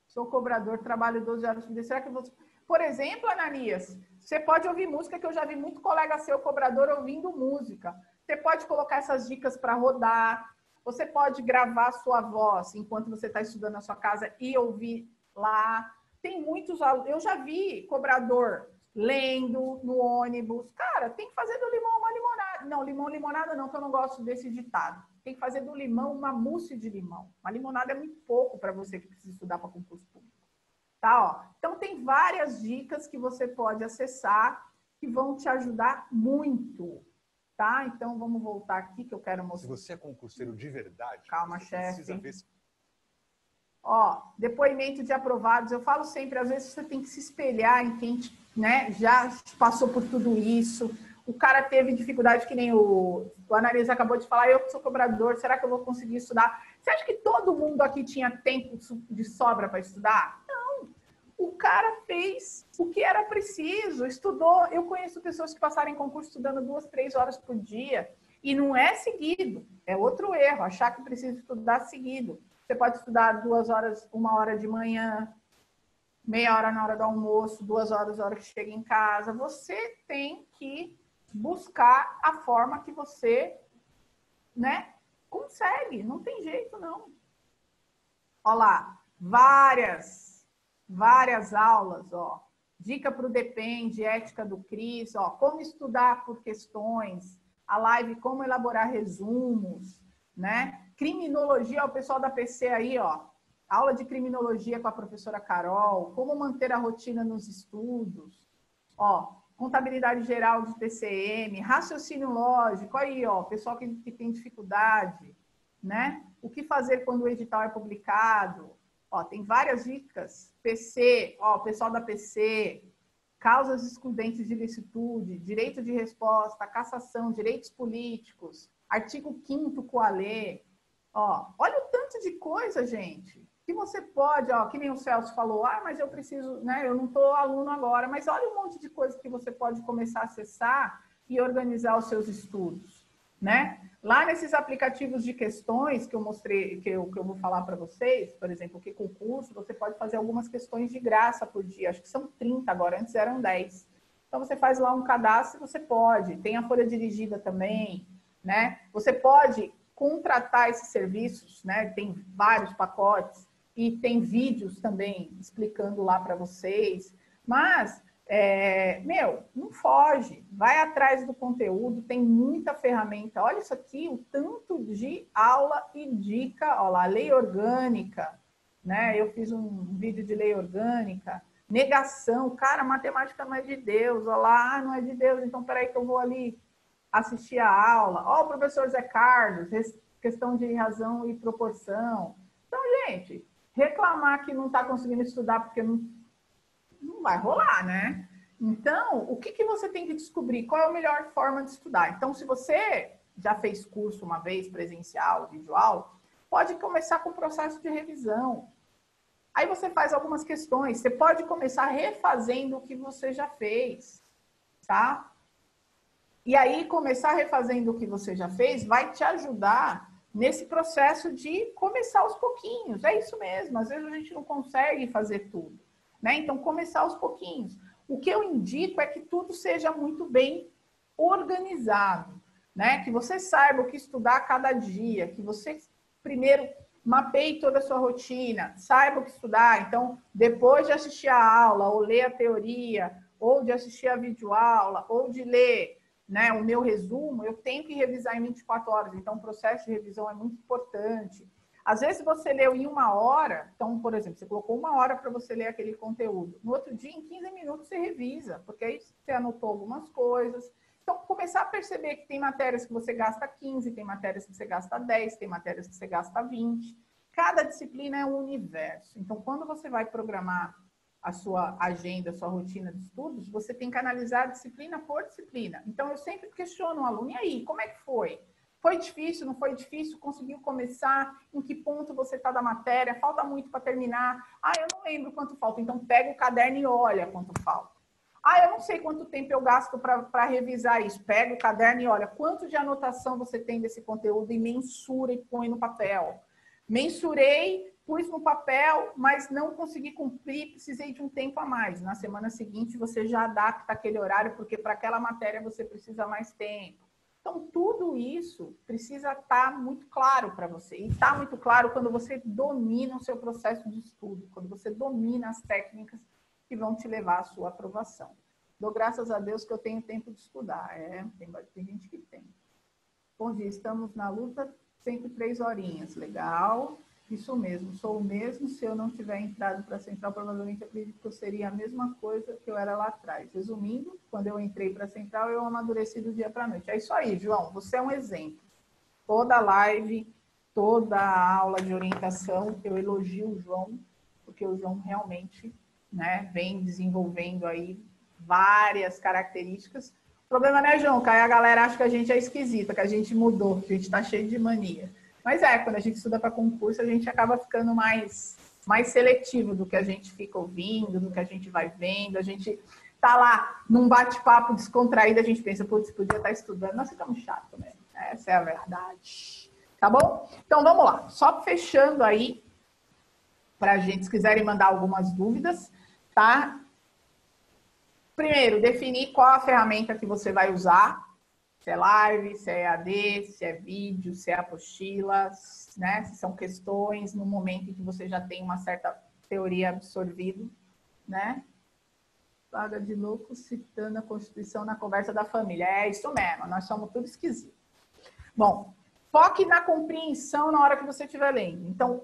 Sou cobrador, trabalho 12 horas por dia. Será que eu vou... Por exemplo, Ananias, você pode ouvir música, que eu já vi muito colega seu cobrador ouvindo música. Você pode colocar essas dicas para rodar. Você pode gravar sua voz enquanto você está estudando na sua casa e ouvir lá. Tem muitos alunos, eu já vi cobrador lendo no ônibus. Cara, tem que fazer do limão uma limonada. Não, limão, limonada não, que eu não gosto desse ditado. Tem que fazer do limão uma mousse de limão. Uma limonada é muito pouco para você que precisa estudar para concurso público. Tá, ó. Então, tem várias dicas que você pode acessar que vão te ajudar muito. Tá? Então, vamos voltar aqui que eu quero mostrar. Se você é concurseiro de verdade, calma, você chefe. precisa ver se... Ó, depoimento de aprovados. Eu falo sempre, às vezes você tem que se espelhar em quem, né, já passou por tudo isso. O cara teve dificuldade, que nem o Anarisa acabou de falar, eu que sou cobrador, será que eu vou conseguir estudar? Você acha que todo mundo aqui tinha tempo de sobra para estudar? Não. O cara fez o que era preciso, estudou. Eu conheço pessoas que passaram em concurso estudando 2, 3 horas por dia. E não é seguido. É outro erro, achar que precisa estudar seguido. Você pode estudar 2 horas, 1 hora de manhã, meia hora na hora do almoço, 2 horas na hora que chega em casa. Você tem que buscar a forma que você, né, consegue. Não tem jeito, não. Olha lá, várias aulas, ó. Dica para o Depende, ética do Cris, ó. Como estudar por questões, a live como elaborar resumos, né? Criminologia, o pessoal da PC aí, ó. Aula de criminologia com a professora Carol, como manter a rotina nos estudos, ó. Contabilidade geral de TCM, raciocínio lógico, aí, ó, pessoal que tem dificuldade, né? O que fazer quando o edital é publicado? Ó, tem várias dicas. PC, ó, pessoal da PC, causas excludentes de licitude, direito de resposta, cassação, direitos políticos, artigo 5º Coalê. Ó, olha o tanto de coisa, gente, que você pode, ó, que nem o Celso falou, ah, mas eu preciso, né, eu não estou aluno agora, mas olha um monte de coisa que você pode começar a acessar e organizar os seus estudos, né? Lá nesses aplicativos de questões que eu mostrei, que eu vou falar para vocês, por exemplo, que concurso, você pode fazer algumas questões de graça por dia, acho que são 30 agora, antes eram 10. Então você faz lá um cadastro, você pode, tem a folha dirigida também, né? Você pode contratar esses serviços, né? Tem vários pacotes e tem vídeos também explicando lá para vocês, mas não foge, vai atrás do conteúdo, tem muita ferramenta. Olha isso aqui, o tanto de aula e dica, olha lá, lei orgânica, né? Eu fiz um vídeo de lei orgânica, negação, cara, matemática não é de Deus, olha lá, não é de Deus, então peraí que eu vou ali assistir a aula. Ó, o professor Zé Carlos, questão de razão e proporção. Então, gente, reclamar que não está conseguindo estudar porque não vai rolar, né? Então, o que você tem que descobrir? Qual é a melhor forma de estudar? Então, se você já fez curso uma vez, presencial, videoaula, pode começar com o processo de revisão. Aí você faz algumas questões. Você pode começar refazendo o que você já fez, tá? E aí, começar refazendo o que você já fez vai te ajudar nesse processo de começar aos pouquinhos. É isso mesmo, às vezes a gente não consegue fazer tudo, né? Então, começar aos pouquinhos. O que eu indico é que tudo seja muito bem organizado, né? Que você saiba o que estudar a cada dia, que você primeiro mapeie toda a sua rotina, saiba o que estudar. Então, depois de assistir a aula, ou ler a teoria, ou de assistir a videoaula, ou de ler, né, o meu resumo, eu tenho que revisar em 24 horas. Então, o processo de revisão é muito importante. Às vezes você leu em 1 hora, então, por exemplo, você colocou 1 hora para você ler aquele conteúdo. No outro dia, em 15 minutos, você revisa, porque aí você anotou algumas coisas. Então, começar a perceber que tem matérias que você gasta 15, tem matérias que você gasta 10, tem matérias que você gasta 20. Cada disciplina é um universo. Então, quando você vai programar a sua agenda, a sua rotina de estudos, você tem que analisar disciplina por disciplina. Então, eu sempre questiono o aluno, e aí, como é que foi? Foi difícil, não foi difícil? Conseguiu começar? Em que ponto você está da matéria? Falta muito para terminar? Ah, eu não lembro quanto falta. Então, pega o caderno e olha quanto falta. Ah, eu não sei quanto tempo eu gasto para revisar isso. Pega o caderno e olha quanto de anotação você tem desse conteúdo e mensura e põe no papel. Mensurei, pus no papel, mas não consegui cumprir, precisei de um tempo a mais. Na semana seguinte, você já adapta aquele horário, porque para aquela matéria você precisa mais tempo. Então, tudo isso precisa estar muito claro para você. E está muito claro quando você domina o seu processo de estudo, quando você domina as técnicas que vão te levar à sua aprovação. Dou graças a Deus que eu tenho tempo de estudar. Tem gente que tem. Bom dia, estamos na luta, sempre 3 horinhas. Legal. Isso mesmo, sou o mesmo. Se eu não tiver entrado para a Central, provavelmente acredito que eu seria a mesma coisa que eu era lá atrás. Resumindo, quando eu entrei para a Central, eu amadureci do dia para a noite. É isso aí, João, você é um exemplo. Toda live, toda aula de orientação, eu elogio o João, porque o João realmente, né, vem desenvolvendo aí várias características. O problema, né, João? Que aí a galera acha que a gente é esquisita, que a gente mudou, que a gente está cheio de mania. Mas quando a gente estuda para concurso, a gente acaba ficando mais seletivo do que a gente fica ouvindo, do que a gente vai vendo. A gente tá lá num bate-papo descontraído, a gente pensa, putz, podia estar estudando. Nós ficamos chato mesmo. Essa é a verdade. Tá bom? Então, vamos lá. Só fechando aí, para a gente, se quiserem mandar algumas dúvidas, tá? Primeiro, definir qual a ferramenta que você vai usar. Se é live, se é EAD, se é vídeo, se é apostila, né? Se são questões no momento em que você já tem uma certa teoria absorvida, né? Paga de louco citando a Constituição na conversa da família. É isso mesmo, nós somos tudo esquisitos. Bom, foque na compreensão na hora que você estiver lendo. Então,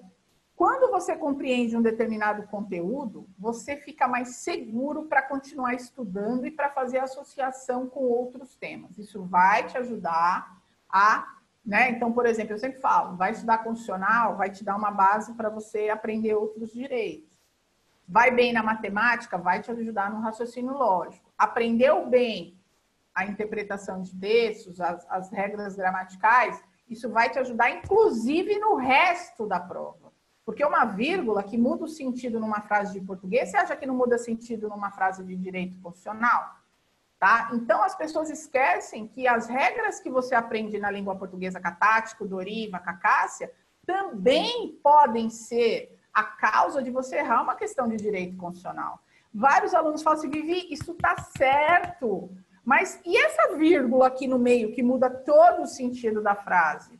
quando você compreende um determinado conteúdo, você fica mais seguro para continuar estudando e para fazer associação com outros temas. Isso vai te ajudar a, né? Então, por exemplo, eu sempre falo, vai estudar constitucional, vai te dar uma base para você aprender outros direitos. Vai bem na matemática, vai te ajudar no raciocínio lógico. Aprendeu bem a interpretação de textos, as regras gramaticais, isso vai te ajudar, inclusive, no resto da prova. Porque uma vírgula que muda o sentido numa frase de português, você acha que não muda sentido numa frase de direito constitucional? Tá? Então, as pessoas esquecem que as regras que você aprende na língua portuguesa, catático, doriva, cacácia, também podem ser a causa de você errar uma questão de direito constitucional. Vários alunos falam assim, Vivi, isso está certo, mas e essa vírgula aqui no meio que muda todo o sentido da frase?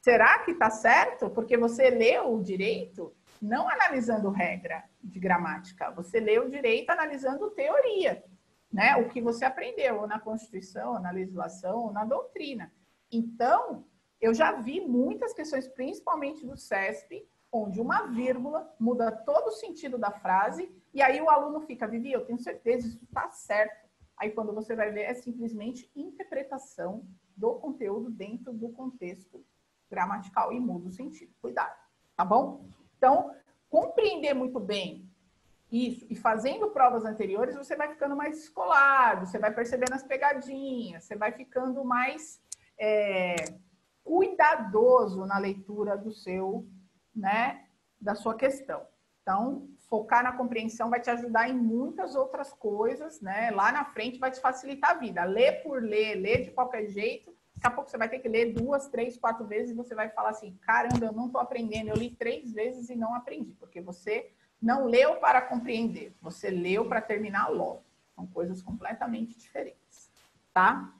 Será que está certo? Porque você leu o direito não analisando regra de gramática, você leu o direito analisando teoria, né? O que você aprendeu ou na Constituição, ou na legislação, ou na doutrina. Então, eu já vi muitas questões, principalmente do CESP, onde uma vírgula muda todo o sentido da frase e aí o aluno fica, Vivi, eu tenho certeza, isso está certo. Aí quando você vai ver, é simplesmente interpretação do conteúdo dentro do contexto gramatical e muda o sentido. Cuidado, tá bom? Então, compreender muito bem isso e fazendo provas anteriores, você vai ficando mais escolado, você vai percebendo as pegadinhas, você vai ficando mais cuidadoso na leitura do seu, né, da sua questão. Então, focar na compreensão vai te ajudar em muitas outras coisas, né? Lá na frente vai te facilitar a vida. Ler por ler de qualquer jeito, daqui a pouco você vai ter que ler 2, 3, 4 vezes e você vai falar assim, caramba, eu não estou aprendendo, eu li 3 vezes e não aprendi, porque você não leu para compreender, você leu para terminar logo. São coisas completamente diferentes, tá?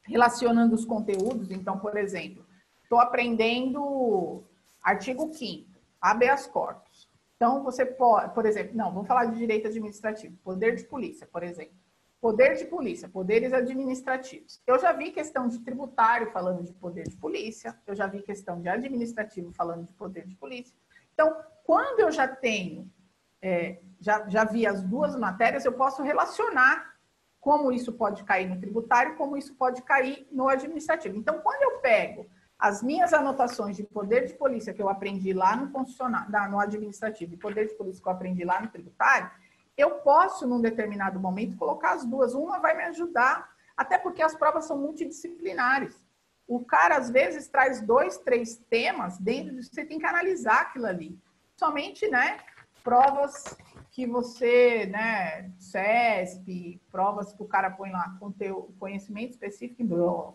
Relacionando os conteúdos, então, por exemplo, estou aprendendo artigo 5º, habeas corpus. Então, você pode, por exemplo, não, vamos falar de direito administrativo, poder de polícia, por exemplo. Poder de polícia, poderes administrativos. Eu já vi questão de tributário falando de poder de polícia, eu já vi questão de administrativo falando de poder de polícia. Então, quando eu já tenho, já vi as duas matérias, eu posso relacionar como isso pode cair no tributário, como isso pode cair no administrativo. Então, quando eu pego as minhas anotações de poder de polícia que eu aprendi lá no constitucional, no administrativo, e poder de polícia que eu aprendi lá no tributário, eu posso, num determinado momento, colocar as duas. Uma vai me ajudar, até porque as provas são multidisciplinares. O cara, às vezes, traz 2, 3 temas dentro de você tem que analisar aquilo ali. Somente, né, provas que você, né, CESP, provas que o cara põe lá com teu conhecimento específico e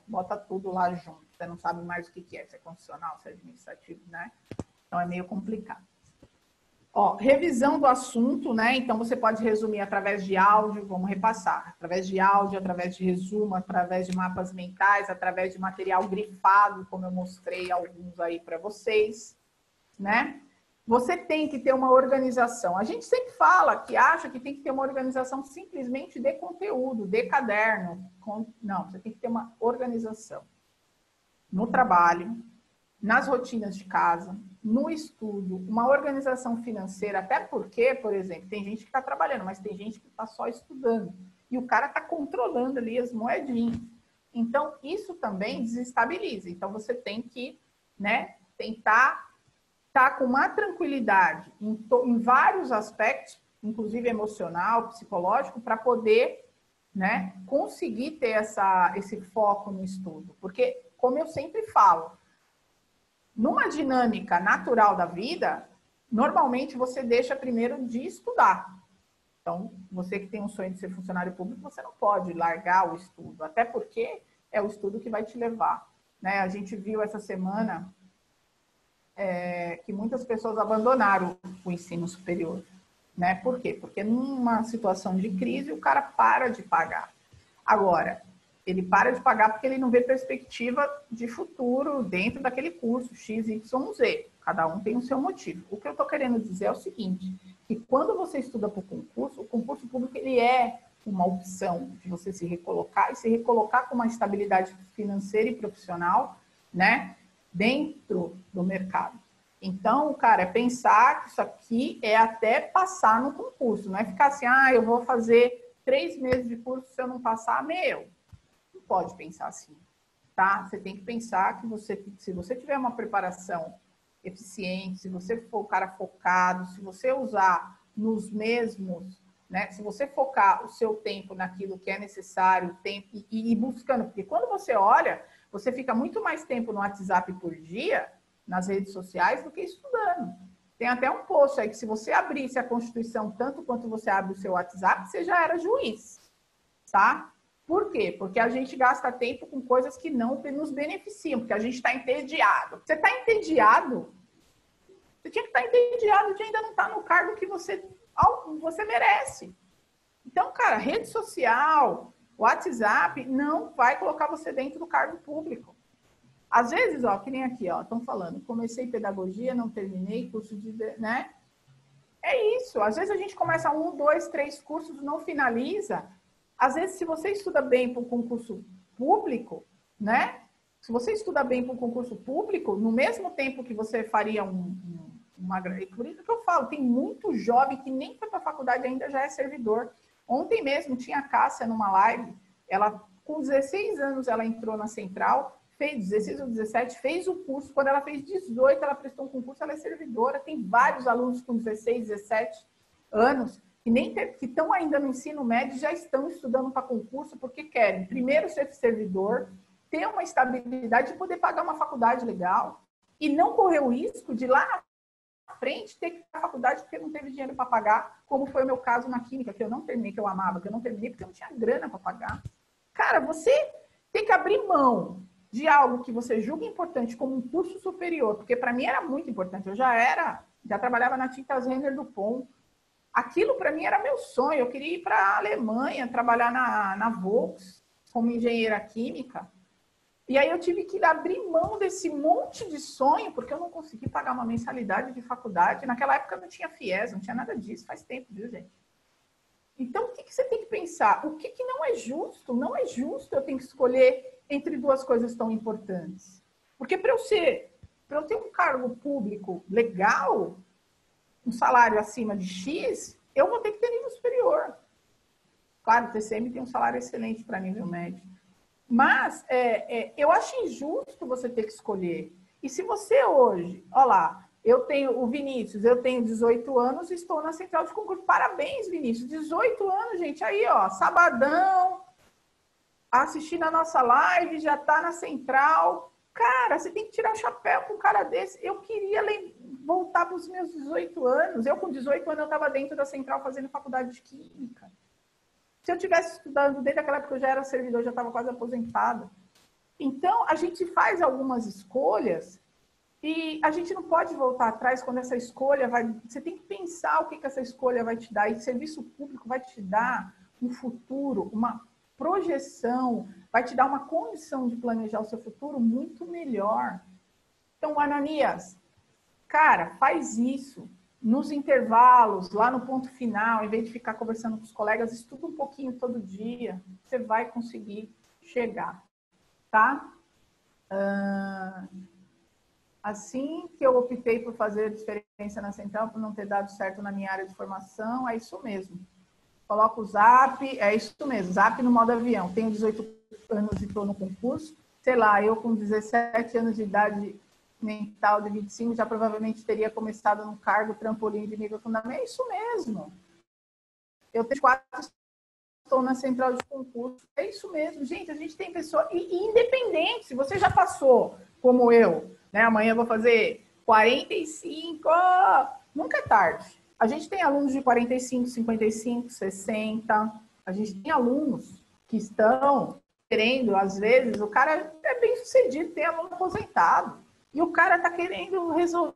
bota tudo lá junto. Você não sabe mais o que é, se é constitucional, se é administrativo, né? Então, é meio complicado. Ó, revisão do assunto, né? Então, você pode resumir através de áudio, vamos repassar. Através de áudio, através de resumo, através de mapas mentais, através de material grifado, como eu mostrei alguns aí para vocês, né? Você tem que ter uma organização. A gente sempre fala que acha que tem que ter uma organização simplesmente de conteúdo, de caderno. Não, você tem que ter uma organização no trabalho, nas rotinas de casa, no estudo, uma organização financeira, até porque, por exemplo, tem gente que está trabalhando, mas tem gente que está só estudando. E o cara está controlando ali as moedinhas. Então, isso também desestabiliza. Então, você tem que, né, tentar estar com uma tranquilidade em vários aspectos, inclusive emocional, psicológico, para poder, né, conseguir ter esse foco no estudo. Porque, como eu sempre falo, numa dinâmica natural da vida, normalmente você deixa primeiro de estudar. Então, você que tem um sonho de ser funcionário público, você não pode largar o estudo, até porque é o estudo que vai te levar, né? A gente viu essa semana que muitas pessoas abandonaram o ensino superior, né? Por quê? Porque numa situação de crise, o cara para de pagar. Agora, ele para de pagar porque ele não vê perspectiva de futuro dentro daquele curso X, Y, Z. Cada um tem o seu motivo. O que eu estou querendo dizer é o seguinte, que quando você estuda para o concurso público, ele é uma opção de você se recolocar e se recolocar com uma estabilidade financeira e profissional, né, dentro do mercado. Então, cara, é pensar que isso aqui é até passar no concurso, não é ficar assim, eu vou fazer 3 meses de curso, se eu não passar, meu. Não pode pensar assim, tá? Você tem que pensar que se você tiver uma preparação eficiente, se você for o cara focado, se você usar nos mesmos, né? Se você focar o seu tempo naquilo que é necessário, tempo, e ir buscando, porque quando você olha, você fica muito mais tempo no WhatsApp por dia, nas redes sociais, do que estudando. Tem até um post aí que se você abrisse a Constituição tanto quanto você abre o seu WhatsApp, você já era juiz, tá? Por quê? Porque a gente gasta tempo com coisas que não nos beneficiam, porque a gente está entediado. Você está entediado? Você tinha que estar entediado de ainda não estar no cargo que você merece. Então, cara, rede social, WhatsApp, não vai colocar você dentro do cargo público. Às vezes, ó, que nem aqui, ó, estão falando, comecei pedagogia, não terminei, curso de, né? É isso. Às vezes a gente começa 1, 2, 3 cursos, não finaliza. Às vezes, se você estuda bem para um concurso público, né? Se você estuda bem para um concurso público, no mesmo tempo que você faria uma... Por isso que eu falo, tem muito jovem que nem foi para a faculdade ainda, já é servidor. Ontem mesmo tinha a Cássia numa live, ela, com 16 anos, ela entrou na Central, fez 16 ou 17, fez o curso, quando ela fez 18, ela prestou um concurso, ela é servidora, tem vários alunos com 16, 17 anos, que estão ainda no ensino médio, já estão estudando para concurso, porque querem, primeiro, ser servidor, ter uma estabilidade de poder pagar uma faculdade legal, e não correr o risco de lá na frente ter que ir para a faculdade porque não teve dinheiro para pagar, como foi o meu caso na química, que eu não terminei, que eu amava, que eu não terminei porque eu não tinha grana para pagar. Cara, você tem que abrir mão de algo que você julga importante como um curso superior, porque para mim era muito importante, eu já trabalhava na Tintas Renner do POM, aquilo para mim era meu sonho, eu queria ir para a Alemanha, trabalhar na Volks, como engenheira química, e aí eu tive que abrir mão desse monte de sonho, porque eu não consegui pagar uma mensalidade de faculdade, naquela época não tinha FIES, não tinha nada disso, faz tempo, viu, gente? Então, o que você tem que pensar? O que não é justo? Não é justo eu ter que escolher entre duas coisas tão importantes. Porque para eu ter um cargo público legal, um salário acima de X, eu vou ter que ter nível superior. Claro, o TCM tem um salário excelente para nível médio. Mas eu acho injusto você ter que escolher. E se você hoje, olha lá, eu tenho o Vinícius, eu tenho 18 anos e estou na central de concurso. Parabéns, Vinícius. 18 anos, gente. Aí, ó, sabadão, assistindo a nossa live, já está na central. Cara, você tem que tirar o chapéu com um cara desse. Eu queria voltar para os meus 18 anos. Eu, com 18 anos, eu estava dentro da central fazendo faculdade de química. Se eu tivesse estudando desde aquela época, eu já era servidor, já estava quase aposentado. Então, a gente faz algumas escolhas E a gente não pode voltar atrás quando essa escolha vai... Você tem que pensar o que essa escolha vai te dar. E serviço público vai te dar um futuro, uma projeção, vai te dar uma condição de planejar o seu futuro muito melhor. Então, Ananias, cara, faz isso. Nos intervalos, lá no ponto final, em vez de ficar conversando com os colegas, estuda um pouquinho todo dia. Você vai conseguir chegar, tá? Assim que eu optei por fazer a diferença na Central, por não ter dado certo na minha área de formação, é isso mesmo. Coloco o Zap, é isso mesmo, Zap no modo avião. Tenho 18 anos e estou no concurso. Sei lá, eu com 17 anos de idade mental de 25, já provavelmente teria começado no cargo trampolim de nível fundamental. É isso mesmo. Eu tenho 4, estou na Central de concurso. É isso mesmo, gente. A gente tem pessoa... E independente, se você já passou, como eu, né? Amanhã eu vou fazer 45. Nunca é tarde. A gente tem alunos de 45, 55, 60. A gente tem alunos que estão querendo, às vezes, o cara é bem sucedido, tem aluno aposentado. E o cara está querendo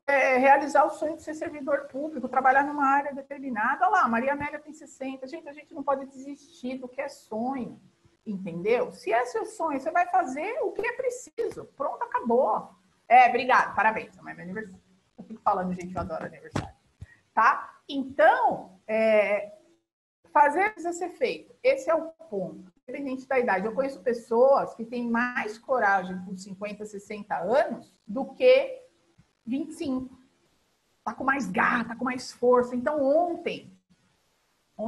realizar o sonho de ser servidor público, trabalhar numa área determinada. Olha lá, a Maria Amélia tem 60. Gente, a gente não pode desistir do que é sonho, entendeu? Se é seu sonho, você vai fazer o que é preciso. Pronto, acabou. Obrigado, parabéns. Amanhã é meu aniversário. Eu fico falando, gente, eu adoro aniversário. Tá? Então, fazer precisa ser feito. Esse é o ponto, independente da idade. Eu conheço pessoas que têm mais coragem com 50, 60 anos do que 25. Tá com mais garra, tá com mais força. Então, ontem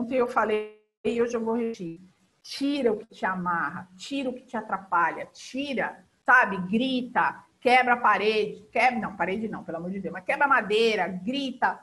eu falei e hoje eu vou repetir. Tira o que te amarra, tira o que te atrapalha, tira, sabe, grita, quebra a parede, parede não, pelo amor de Deus, mas quebra a madeira, grita,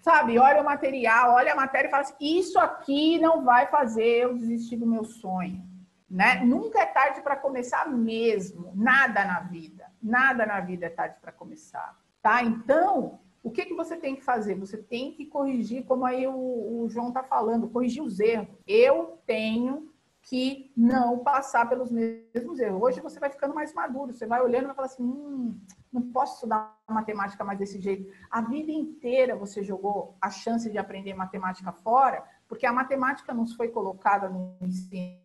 sabe, olha o material, olha a matéria e fala assim, isso aqui não vai fazer eu desistir do meu sonho, né? Nunca é tarde para começar mesmo, nada na vida é tarde para começar, tá? Então, o que você tem que fazer? Você tem que corrigir, como aí o João tá falando, corrigir os erros. Eu tenho que não passar pelos mesmos erros. Hoje você vai ficando mais maduro, você vai olhando e vai falar assim, não posso estudar matemática mais desse jeito. A vida inteira você jogou a chance de aprender matemática fora, porque a matemática nos foi colocada no ensino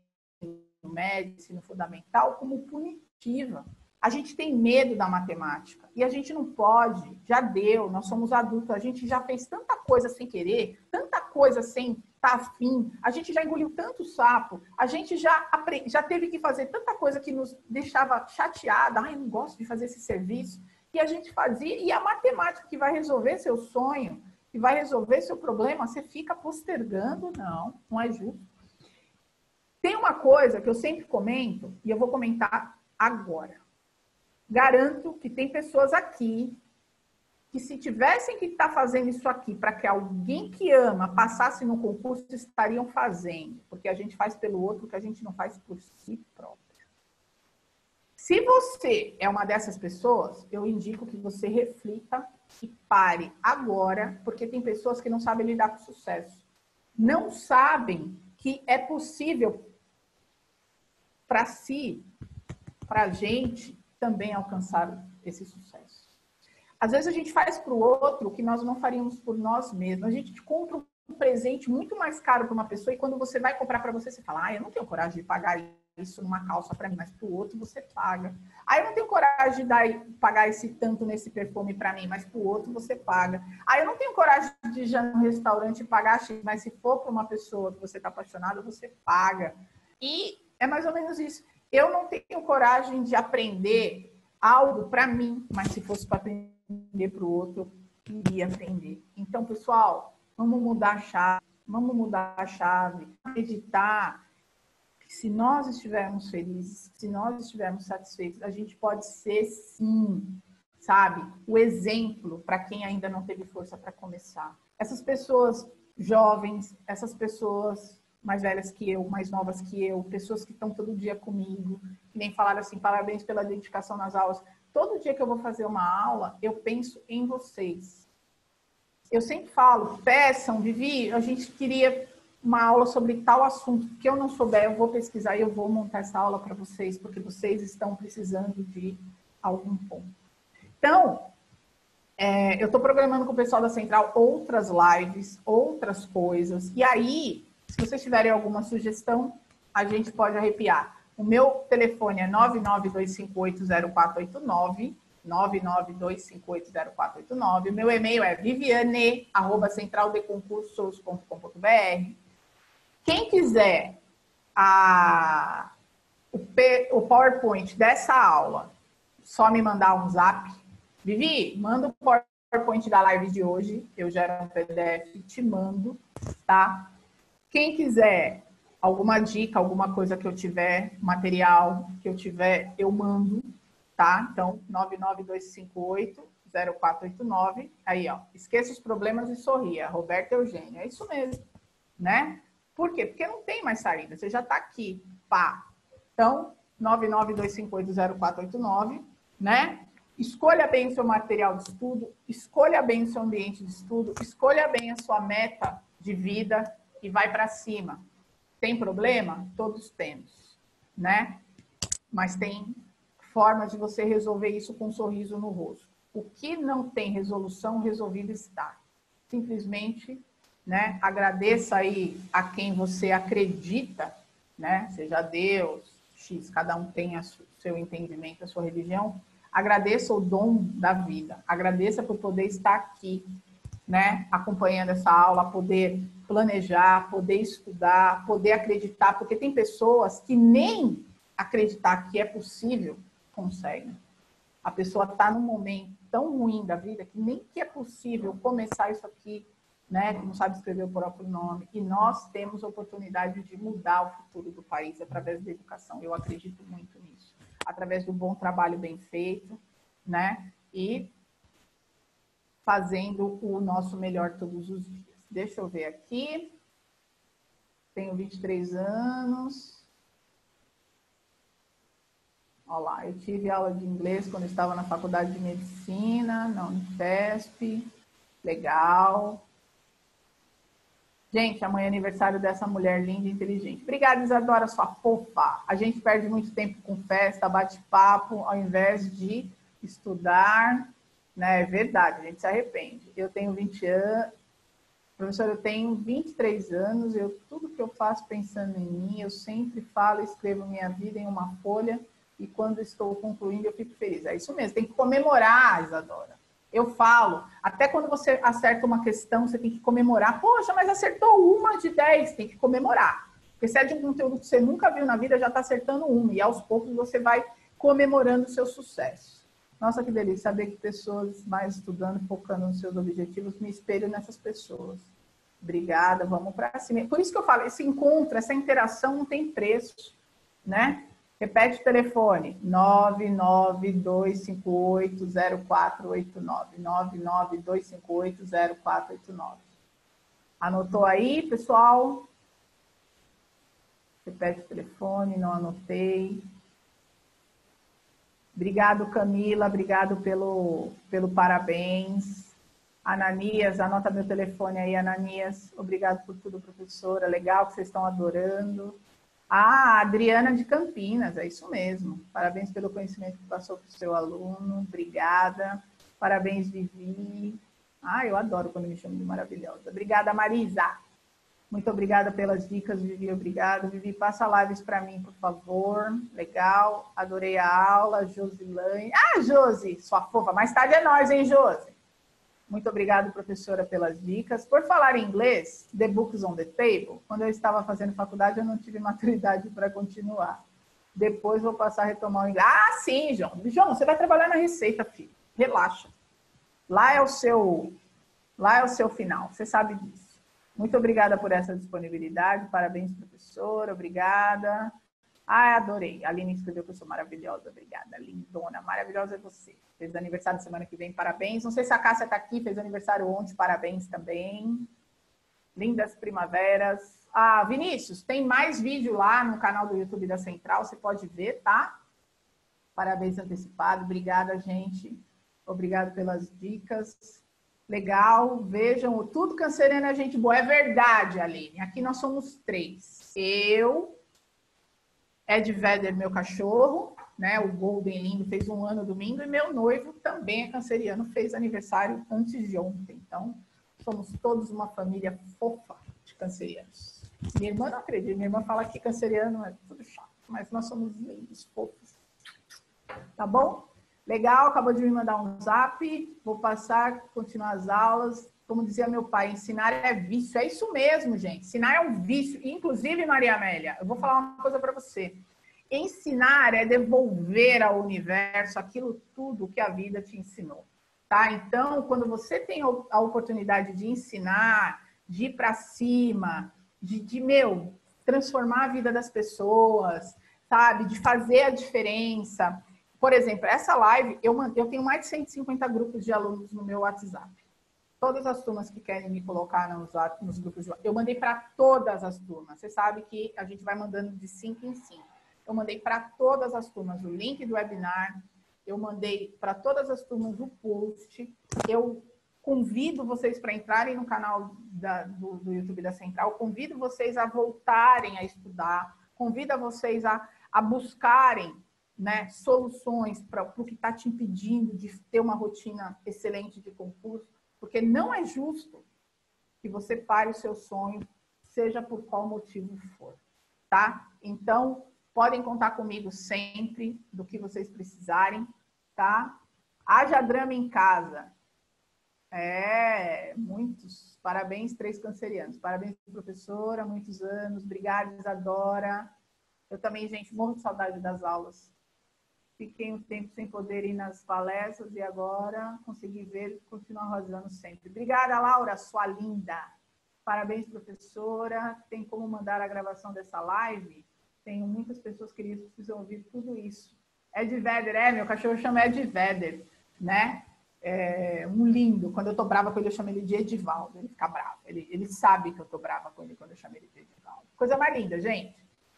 médio, ensino fundamental, como punitiva. A gente tem medo da matemática e a gente não pode, já deu, nós somos adultos, a gente já fez tanta coisa sem querer, tanta coisa sem estar afim, a gente já engoliu tanto sapo, a gente já teve que fazer tanta coisa que nos deixava chateada, eu não gosto de fazer esse serviço, e a gente fazia, e a matemática que vai resolver seu sonho, que vai resolver seu problema, você fica postergando, não é justo. Tem uma coisa que eu sempre comento, e eu vou comentar agora. Garanto que tem pessoas aqui que se tivessem que estar fazendo isso aqui para que alguém que ama passasse no concurso, estariam fazendo. Porque a gente faz pelo outro o que a gente não faz por si próprio. Se você é uma dessas pessoas, eu indico que você reflita e pare agora, porque tem pessoas que não sabem lidar com sucesso. Não sabem que é possível para si, para a gente, também alcançar esse sucesso. Às vezes a gente faz para o outro o que nós não faríamos por nós mesmos. A gente compra um presente muito mais caro para uma pessoa e quando você vai comprar para você, você fala, eu não tenho coragem de pagar isso numa calça para mim, mas para o outro você paga. Eu não tenho coragem de pagar esse tanto nesse perfume para mim, mas para o outro você paga. Eu não tenho coragem de ir já no restaurante e pagar X, mas se for para uma pessoa que você está apaixonado, você paga. E é mais ou menos isso. Eu não tenho coragem de aprender algo para mim, mas se fosse para aprender para o outro, eu iria aprender. Então, pessoal, vamos mudar a chave, acreditar que se nós estivermos felizes, se nós estivermos satisfeitos, a gente pode ser, sim, sabe, o exemplo para quem ainda não teve força para começar. Essas pessoas jovens, essas pessoas mais velhas que eu, mais novas que eu, pessoas que estão todo dia comigo, que nem falaram assim, parabéns pela dedicação nas aulas. Todo dia que eu vou fazer uma aula, eu penso em vocês. Eu sempre falo, peçam, Vivi, a gente queria uma aula sobre tal assunto, que eu não souber, eu vou pesquisar e eu vou montar essa aula para vocês, porque vocês estão precisando de algum ponto. Então, Eu estou programando com o pessoal da Central outras lives, outras coisas. E aí, se vocês tiverem alguma sugestão, a gente pode arrepiar. O meu telefone é 992580489, 992580489. O meu e-mail é viviane@centraldeconcursos.com.br. Quem quiser o PowerPoint dessa aula, só me mandar um zap. Vivi, manda o PowerPoint da live de hoje. Eu gero um PDF e te mando, tá? Quem quiser alguma dica, alguma coisa que eu tiver, material que eu tiver, eu mando, tá? Então, 992580489. Aí, ó, esqueça os problemas e sorria. Roberto Eugênio. É isso mesmo, né? Por quê? Porque não tem mais saída. Você já tá aqui, pá. Então, 992580489, né? Escolha bem o seu material de estudo, escolha bem o seu ambiente de estudo, escolha bem a sua meta de vida e vai para cima. Tem problema? Todos temos, né? Mas tem forma de você resolver isso com um sorriso no rosto. O que não tem resolução, resolvido está. Simplesmente, né? Agradeça aí a quem você acredita, né? Seja Deus, X, cada um tem o seu entendimento, a sua religião. Agradeça o dom da vida. Agradeça por poder estar aqui, né? Acompanhando essa aula, poder planejar, poder estudar, poder acreditar, porque tem pessoas que nem acreditar que é possível conseguem. A pessoa está num momento tão ruim da vida que nem que é possível começar isso aqui, né? Que não sabe escrever o próprio nome. E nós temos a oportunidade de mudar o futuro do país através da educação. Eu acredito muito nisso. Através do bom trabalho bem feito, né? E fazendo o nosso melhor todos os dias. Deixa eu ver aqui. Tenho 23 anos. Olha lá, eu tive aula de inglês quando eu estava na faculdade de medicina, na Unifesp. Legal. Gente, amanhã é aniversário dessa mulher linda e inteligente. Obrigada, Isadora, sua fofa. A gente perde muito tempo com festa, bate-papo, ao invés de estudar, né? É verdade, a gente se arrepende. Eu tenho 20 anos, professor, eu tenho 23 anos, tudo que eu faço pensando em mim, eu sempre falo e escrevo minha vida em uma folha e quando estou concluindo eu fico feliz. É isso mesmo, tem que comemorar, Isadora. Eu falo, até quando você acerta uma questão, você tem que comemorar. Poxa, mas acertou uma de 10, tem que comemorar. Porque se é de um conteúdo que você nunca viu na vida, já está acertando uma. E aos poucos você vai comemorando o seu sucesso. Nossa, que delícia saber que pessoas mais estudando, focando nos seus objetivos, me espelho nessas pessoas. Obrigada, vamos para cima. Por isso que eu falo, esse encontro, essa interação não tem preço, né? Repete o telefone, 992580489, 992580489. Anotou aí, pessoal? Repete o telefone, não anotei. Obrigado, Camila, obrigado pelo parabéns. Ananias, anota meu telefone aí, Ananias. Obrigado por tudo, professora. Legal que vocês estão adorando. Ah, Adriana de Campinas, é isso mesmo. Parabéns pelo conhecimento que passou para o seu aluno. Obrigada. Parabéns, Vivi. Ah, eu adoro quando me chamam de maravilhosa. Obrigada, Marisa. Muito obrigada pelas dicas, Vivi. Obrigada. Vivi, passa lives para mim, por favor. Legal. Adorei a aula. Josilane. Ah, Josi, sua fofa. Mais tarde é nós, hein, Josi? Muito obrigada, professora, pelas dicas. Por falar em inglês, The Books on the Table, quando eu estava fazendo faculdade, eu não tive maturidade para continuar. Depois vou passar a retomar o inglês. Ah, sim, João. João, você vai trabalhar na Receita, filho. Relaxa. Lá é o seu final. Você sabe disso. Muito obrigada por essa disponibilidade. Parabéns, professora. Obrigada. Ah, adorei. A Aline escreveu que eu sou maravilhosa. Obrigada, lindona. Maravilhosa é você. Fez aniversário semana que vem, parabéns. Não sei se a Cássia está aqui, fez aniversário ontem, parabéns também. Lindas primaveras. Ah, Vinícius, tem mais vídeo lá no canal do YouTube da Central, você pode ver, tá? Parabéns antecipado. Obrigada, gente. Obrigado pelas dicas. Legal, vejam, tudo canceriano é gente boa. É verdade, Aline. Aqui nós somos 3. Eu, Ed Vedder, meu cachorro, né? O Golden Lindo fez 1 ano domingo e meu noivo também é canceriano, fez aniversário antes de ontem. Então, somos todos uma família fofa de cancerianos. Minha irmã não acredita, minha irmã fala que canceriano é tudo chato, mas nós somos lindos, fofos. Tá bom? Legal, acabou de me mandar um zap, vou passar, continuar as aulas. Como dizia meu pai, ensinar é vício. É isso mesmo, gente. Ensinar é um vício. Inclusive, Maria Amélia, eu vou falar uma coisa para você. Ensinar é devolver ao universo aquilo tudo que a vida te ensinou. Tá? Então, quando você tem a oportunidade de ensinar, de ir para cima, de transformar a vida das pessoas, sabe? De fazer a diferença. Por exemplo, essa live, eu tenho mais de 150 grupos de alunos no meu WhatsApp. Todas as turmas que querem me colocar nos grupos de WhatsApp, eu mandei para todas as turmas. Você sabe que a gente vai mandando de 5 em 5. Eu mandei para todas as turmas o link do webinar, eu mandei para todas as turmas o post, eu convido vocês para entrarem no canal do YouTube da Central, convido vocês a voltarem a estudar, convido vocês a buscarem, né, soluções para o que está te impedindo de ter uma rotina excelente de concurso, porque não é justo que você pare o seu sonho, seja por qual motivo for, tá? Então, podem contar comigo sempre do que vocês precisarem, tá? Haja drama em casa. Muitos. Parabéns, 3 cancerianos. Parabéns, professora, muitos anos. Obrigada, Isadora. Eu também, gente, morro de saudade das aulas. Fiquei um tempo sem poder ir nas palestras e agora consegui ver e continuar arrasando sempre. Obrigada, Laura, sua linda. Parabéns, professora. Tem como mandar a gravação dessa live? Tenho muitas pessoas queridas que precisam ouvir tudo isso. Ed Vedder, meu cachorro chama Ed Vedder, né? Um lindo. Quando eu tô brava com ele, eu chamo ele de Edivaldo. Ele fica bravo. Ele sabe que eu tô brava com ele quando eu chamo ele de Edivaldo. Coisa mais linda, gente.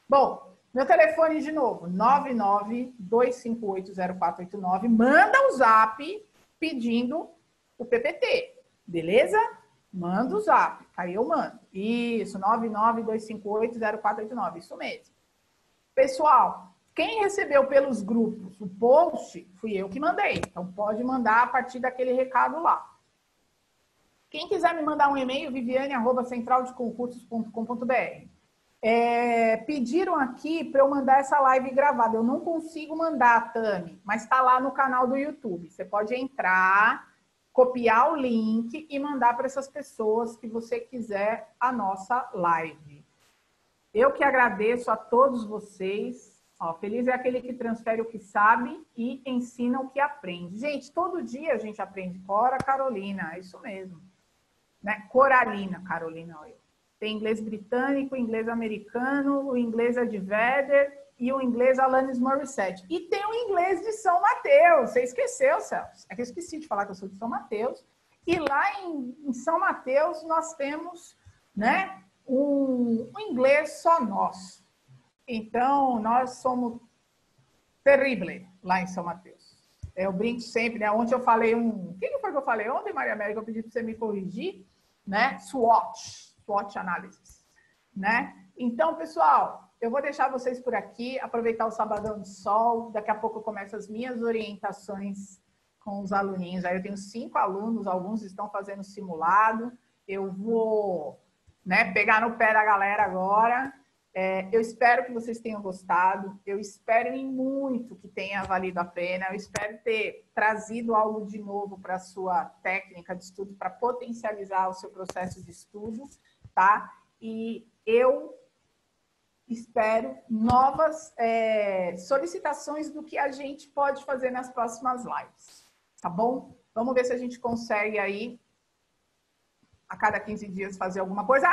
Bom, meu telefone de novo, 992580489. Manda um zap pedindo o PPT, beleza? Manda o zap, aí eu mando. Isso, 992580489, isso mesmo. Pessoal, quem recebeu pelos grupos o post, fui eu que mandei. Então, pode mandar a partir daquele recado lá. Quem quiser me mandar um e-mail, viviane@centraldeconcursos.com.br. Pediram aqui para eu mandar essa live gravada. Eu não consigo mandar, Tami, mas está lá no canal do YouTube. Você pode entrar, copiar o link e mandar para essas pessoas que você quiser a nossa live. Eu que agradeço a todos vocês. Feliz é aquele que transfere o que sabe e ensina o que aprende. Gente, todo dia a gente aprende. Cora Carolina, é isso mesmo. Né? Coralina, Carolina, olha. Tem inglês britânico, inglês americano, o inglês é de Vedder e o inglês Alanis Morissette. E tem o inglês de São Mateus. Você esqueceu, Celso? É que eu esqueci de falar que eu sou de São Mateus. E lá em São Mateus nós temos, né, um inglês só nosso. Então, nós somos terrível lá em São Mateus. Eu brinco sempre, né? Ontem eu falei O que foi que eu falei ontem, Maria América? Eu pedi para você me corrigir, né? SWOT Analysis, né? Então, pessoal, eu vou deixar vocês por aqui, aproveitar o sabadão de sol. Daqui a pouco eu começo as minhas orientações com os aluninhos. Aí eu tenho 5 alunos, alguns estão fazendo simulado. Eu vou, né, pegar no pé da galera agora. Eu espero que vocês tenham gostado. Eu espero muito que tenha valido a pena. Eu espero ter trazido algo de novo para a sua técnica de estudo, para potencializar o seu processo de estudo, tá? E eu espero novas solicitações do que a gente pode fazer nas próximas lives, tá bom? Vamos ver se a gente consegue aí, a cada 15 dias, fazer alguma coisa.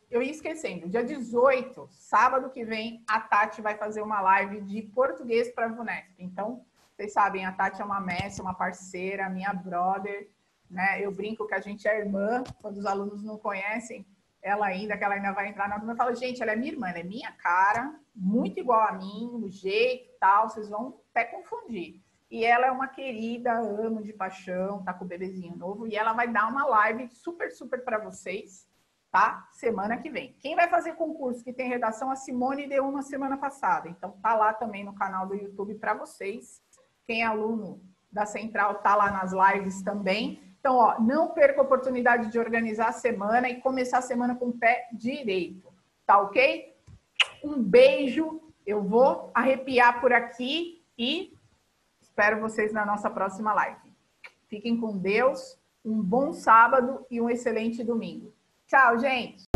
Eu ia esquecendo, dia 18, sábado que vem, a Tati vai fazer uma live de português para a VUNESP. Então, vocês sabem, a Tati é uma mestra, uma parceira, minha brother, né? Eu brinco que a gente é irmã, quando os alunos não conhecem ela ainda, que ela ainda vai entrar na turma, eu falo, gente, ela é minha irmã, ela é minha cara, muito igual a mim, no jeito e tal, vocês vão até confundir. E ela é uma querida, amo de paixão, tá com o bebezinho novo, e ela vai dar uma live super, super para vocês, tá? Semana que vem. Quem vai fazer concurso que tem redação, a Simone deu uma semana passada. Então, tá lá também no canal do YouTube para vocês. Quem é aluno da Central tá lá nas lives também. Então, ó, não perca a oportunidade de organizar a semana e começar a semana com o pé direito. Tá ok? Um beijo. Eu vou arrepiar por aqui e espero vocês na nossa próxima live. Fiquem com Deus, um bom sábado e um excelente domingo. Tchau, gente!